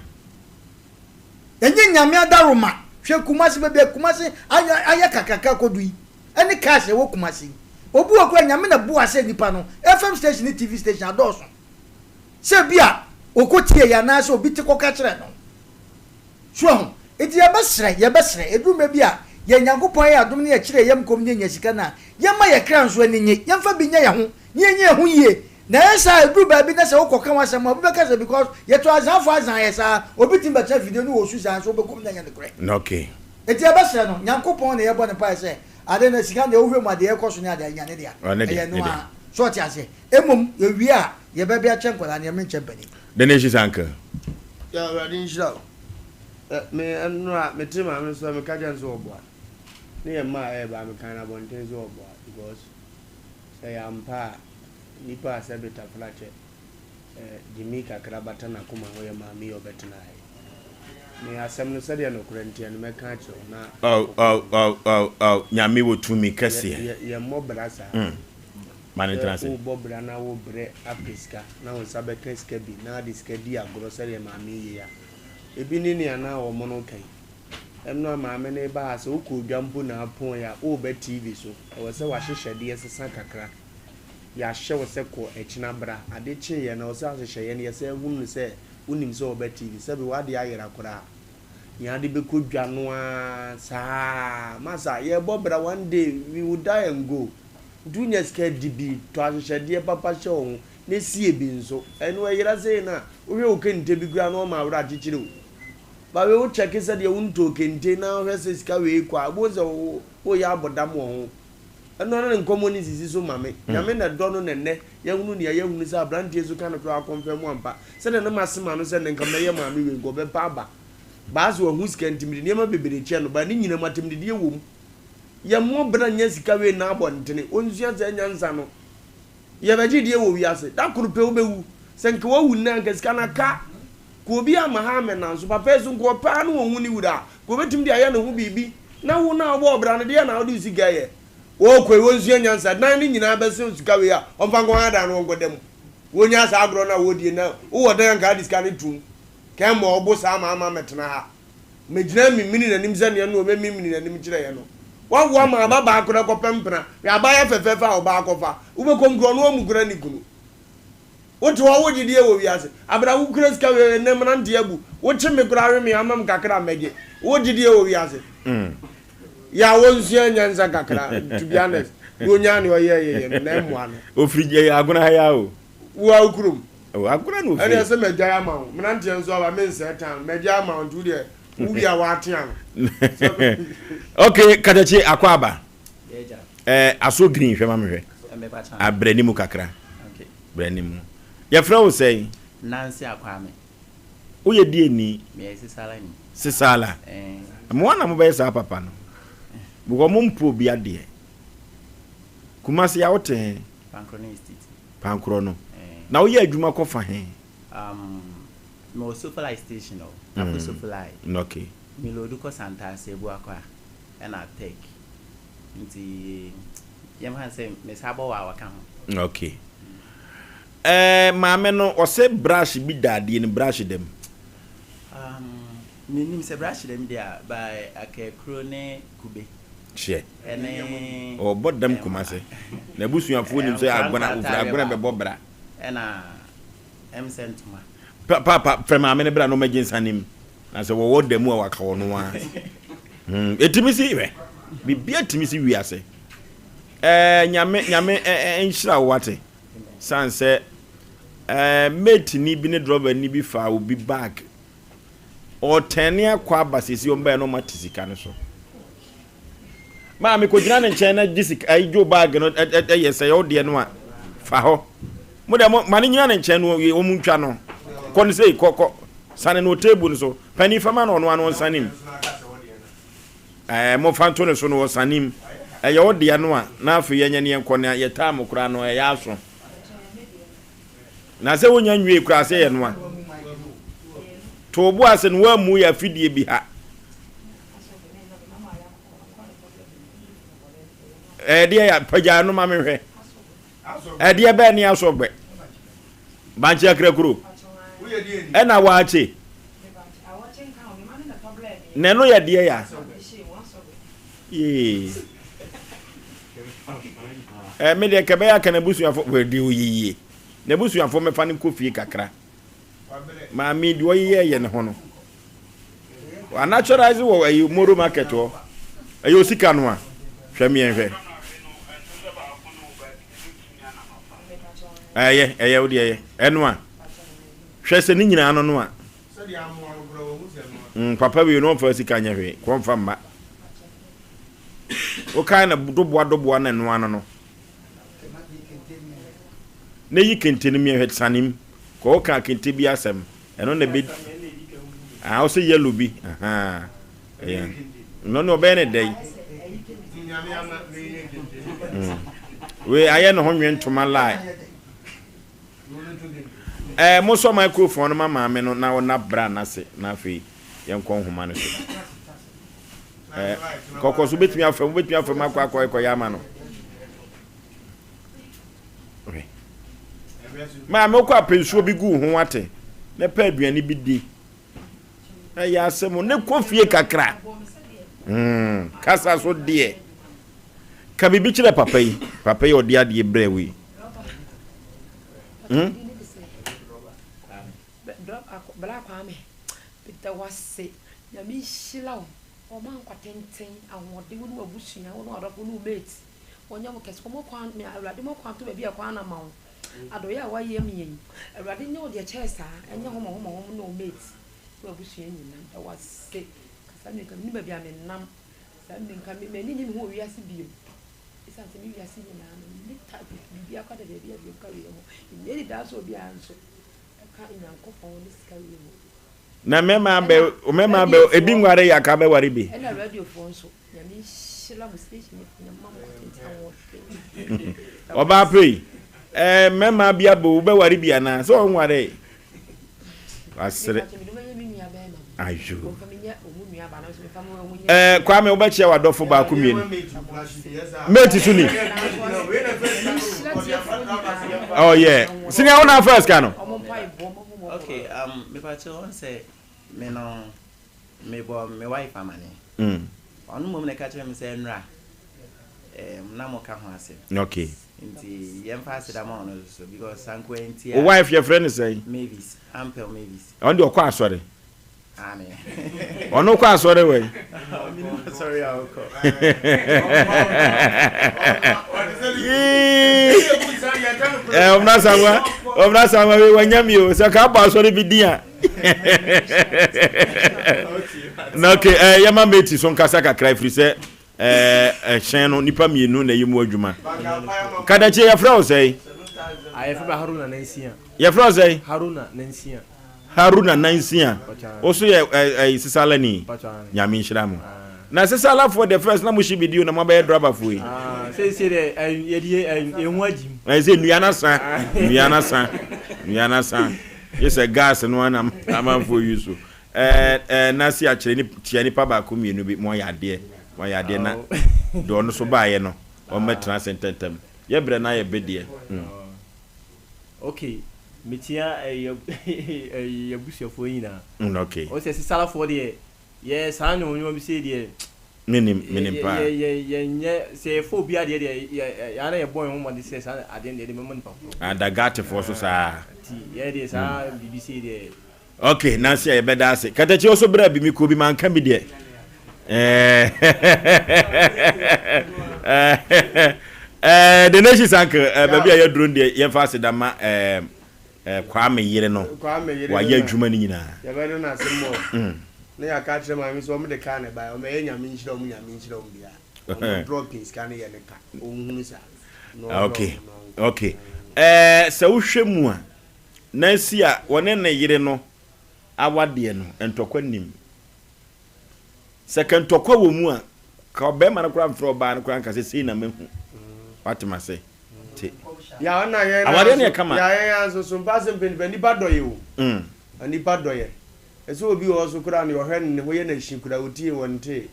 enye nyame adaroma hwe kumasi bebe kumasi aya kakaka kodui ene cash e wo kumasi obu okwa nyame na bu ase nipa no FM station ni TV station adoso se bia okotie ya na so obi te koka kire no so eti ya besre eduma bia ye nyankopon ya adom ne ya kire yam kom ne nya sika na yama ye kra nso ani nye yamfa bi nya ye ho nye ho yie na esa edu ba bi na se okoka wasam obi be kase because ye to azanfo azan ye sa obi timba cha video no wo su san so be kom na nya ne kre okay eti ya besre no nyankopon ne ye bo ne pa se ade na sika na ohwe ma de ye koso ne ade nya ne dia ye no a so ti ase emom ye wi a ye be bia chenkola ne me nchempani the nation sanka ya radin shira me anura me trima me so me kaja nso oboa ne ma ba me kan na bonten so oboa because say ampa nipa se beta flache dimika krabata na kuma ho ye ma mi obetna ai me asem no se de no kurentian me kan cho na nyame wo tumi kase ye mo brasa mane transe wo bobra na wo bre apiska na wo sabe keska bi na diska di agro se de ma mi ya ebi ni ni ana o mo no kai emno ma me ne ba so ko dwampo na apon ya o be TV so e wo se wa hyehyede sesa kakra ya hye wo se ko echina bra ade chi ye na wo se hyehyede ne ye se hunu se unim so o be TV se bi wa de ayera kora ya de be ko dwano a sa masa ye bobra one day we will die and go dunya scared dibi to hyehyede papa hye wo ne sie bi nso eno ayera se na wo hwe o kente bi gura no ma wura chichire ba we wo check say de wunto kente na hwe se sika we kwa bo ze wo ya bodam wo eno na nkomoni sisi so mame nyame na do no nenne ye hunu ne ye hunu say abrantie so kan kro akonfirm ampa se de na masema no se ne nkam na ye mame we go be pa ba so hu sika ntimdi ne ma bebere che no ba ni nyina matemdi de wo mu ye mo bra nya sika we na abontene onzua za nyansa no ye baji de wo wiase da kuru pe wo bewu se nke wo hu na nka sika na ka ko bi amahame na so papa ezu ko pa no wo ni wura ko betim de aya na hu bibi na wo na wo bra no de na wo di sika ye wo ko wo nzua nyansa na ni nyina ba se sika we a omfa ngo ada no ngo dem wo nya sa agro na wo di na wo de nka di sika ni tum ke mo obo sa ama metena ha mejina mimini na nim zane no me mimini na nim kire ye no wa ma baba akora ko pempena ya ba ya fefefa o ba akofa wo be kom gro no mu gura ni kunu wo to wo gidi e wo wiase abra wo kura ska we nem na nde abu wo chime kura we me amam kakra mege wo gidi e wo wiase ya wo nsia nyanza kakra to be honest wo nya ni o ye na emu ano ofrije aguna ya o wo akurum o aguna no ani ase meja ya ma wo na nte nso aba me nse tan meja ya ma wo tu de ubi a wa atian okay kadachi akwaba aso green hwe ma mhwe abrani mu kakra okay brani mu ya fra wo sei Nancy akwame wo ye die ni me sisala ni sisala mo wana mo be sa papa no bugo mo mpo bi ade kumasi ya wote pankro no na wo ye adwuma ko fa he no supply station no supply okay me lodu ko santa sebu akwa na take nti yem han se me sabo wa waka ho okay maame no o se brush bi dade ni brush dem nim se brush dem dia by akekro ne kube che ene o bodam kumase na busuafo nim se agona be bobra ena sentuma papa from amene bra no magin na se wo dem a waka wo no a etimisi we bibia etimisi wiase nyame enhira wate sanse mate ni bi ne driver ni bi fa obi bag o tene akwa basisi o mba no matisika ne so ma me ko jina ne nchen na disik ai jo bag no yesa yo de no a fa ho mo de mo mane nyina ne nchen no o mu ntwa no kon sei koko sane no table so pani fama no no sanim mo fanto ne so no sanim yo de no a na afi yenye ne enko ne yeta mo kura no ya aso na se wonya nwie kura se ye no a to bo ase no wa mu ya fidie bi ha dia ya paja no ma mehwe dia be ni aso gbe banche akra kuro ena waache Neno ya die ya. Me de kebe ya kana busuafo we di oyiye. Na busuafo me fa ne kofi kakra. Ma mi di oyiye ye ne ho no. Wa naturalize wo ayi moro market wo. Ayi osika no a. Hwe mi enhwe. Eye wo de eno a. Hwe se ni nyina no no a. Papa we no fa sika nya hwe. Ko mfa mma. O kai na doboa na no ano no. Ne yi kente ni mi hwe sanim. Ko ka kente bi asem. Eno na be Osei yellow bi. Yeah. No be ne dey. We aye no ho nwentoma lai. Mo so microphone mama me no na wona bra na se na afi yenkon homa no so. Kokoso betumi afam akwa ya ma no. Okay. Ma me ko apensuo bi gu ho wate. Na pa aduane bi di. Ya asem ne kofie kakra. Kasa so die. Ka bibi kire papa yi odi ade brewe. Bla kwa me. Peter wase. Ya mi shila o man kwatenten ahode wo abusua wo no adofo no mate. Wonya mo kese mo kwa me awade mo kwa to be bia kwa na ma wo. Adoye a waye me yin. Awade nye wo de chesa, enye ho mo no mate. Wo abusua nyina wase. Kasa me kan ni ba bia me nam. Sa me kan me ni ho wiase bio. Isa se mi wiase nyina ni ta bi akwa de bia bi ka wi ho. Ni da so bia anso. Na mema be ebi nware ya ka be ware bi na radio phone so ya mi shila mu station na mama ko oba pay mema bia bo be ware bi ana so nware asre ajo kwa me oba chia wadofo ba ko mienu mate suni oh yeah senior one first kano. Okay, me pacho on say me no me wife amane. Onu mom na ka chere me say nra. Na mo ka ho ase. Okay. Nti yem fa ase da ma ono so because sanko enti. O wife your friend say? Mavis, Ampel Mavis. On the okwa asore. Amen. Ono kwa asore we. Sorry I'll call. Omna sama we wanyami o se ka ba asore bi dia. Na okay, yama meti so nkasa kakra free se hyen no nipa mienu na yimu adwuma. Kada che ya fra o sei? Ayefra Haruna Nansia. Ya fra o sei? Haruna Nansia. Oso ye sisalani. Nyame nhira mo. Na sisala for the first na mo shi bidio na mo ba driver for yi. Say de ehun ajim. Say nuana san. Yes a gas no na am for you so. Na si a kire ni tia ni pa ba ko mienu bi mo ya de na do no so ba ye no o metra sententem. Ye bre na ye bedie. Okay. Mitia ya busuafo yina. Okay. O se sala for de yes anu onyo bi se de minim pa. Ye se fo bia de ya na ye boy ho mo de se sa ade de me money pa. Adagate for so sa. Ye de sa BBC de. Okay, na se ye beda se. Katachi oso bra bi mi ko bi man kan bi de. The nation sank baby aye drone de ye fa se da ma kwa me yire no wa ya adwuma ni nyina ya be no na asem na ya ka kire ma mi so mo de ka ne ba o me enya mi nchira o bia droppings ka ne ye ne ka o hunu sa okay se wo hwemu a na si a wone ne yire no awade no entokwa nim second tokwa wo mu a ka obe ma na kura mfro ba na kura nka se sei na mehu watima se ya ona ye awade ne kama ya so Sompa Mpe Nipa doye o Nipa doye eso obi o so kura ne ohwe ne ho ye na hyinkura otie wonte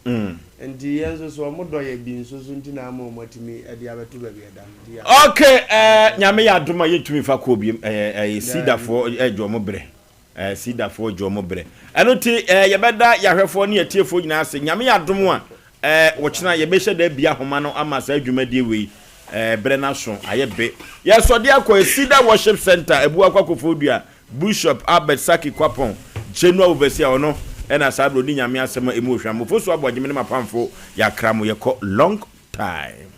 ndi yenso so mo doye bi nso so nti na ma motimi ade abeto ba bi eda okay nyame ya doma yetumi fa ko bi sida fo ejo mo bre sida fo jomo bre eno ti yebeda yahwefo ne yetiefo nyina ase nyame yadom a wo kina yebehye da bia homa no ama sa adwumadie wei bre na so ayebe yeso de akwa sida worship center ebu akwakofo dua Bishop Albert Saki Kwapon General Overseer ono ena sabro ni nyame asema emu hwamofo so Aboagye me mapamfo yakra mo yekọ long time.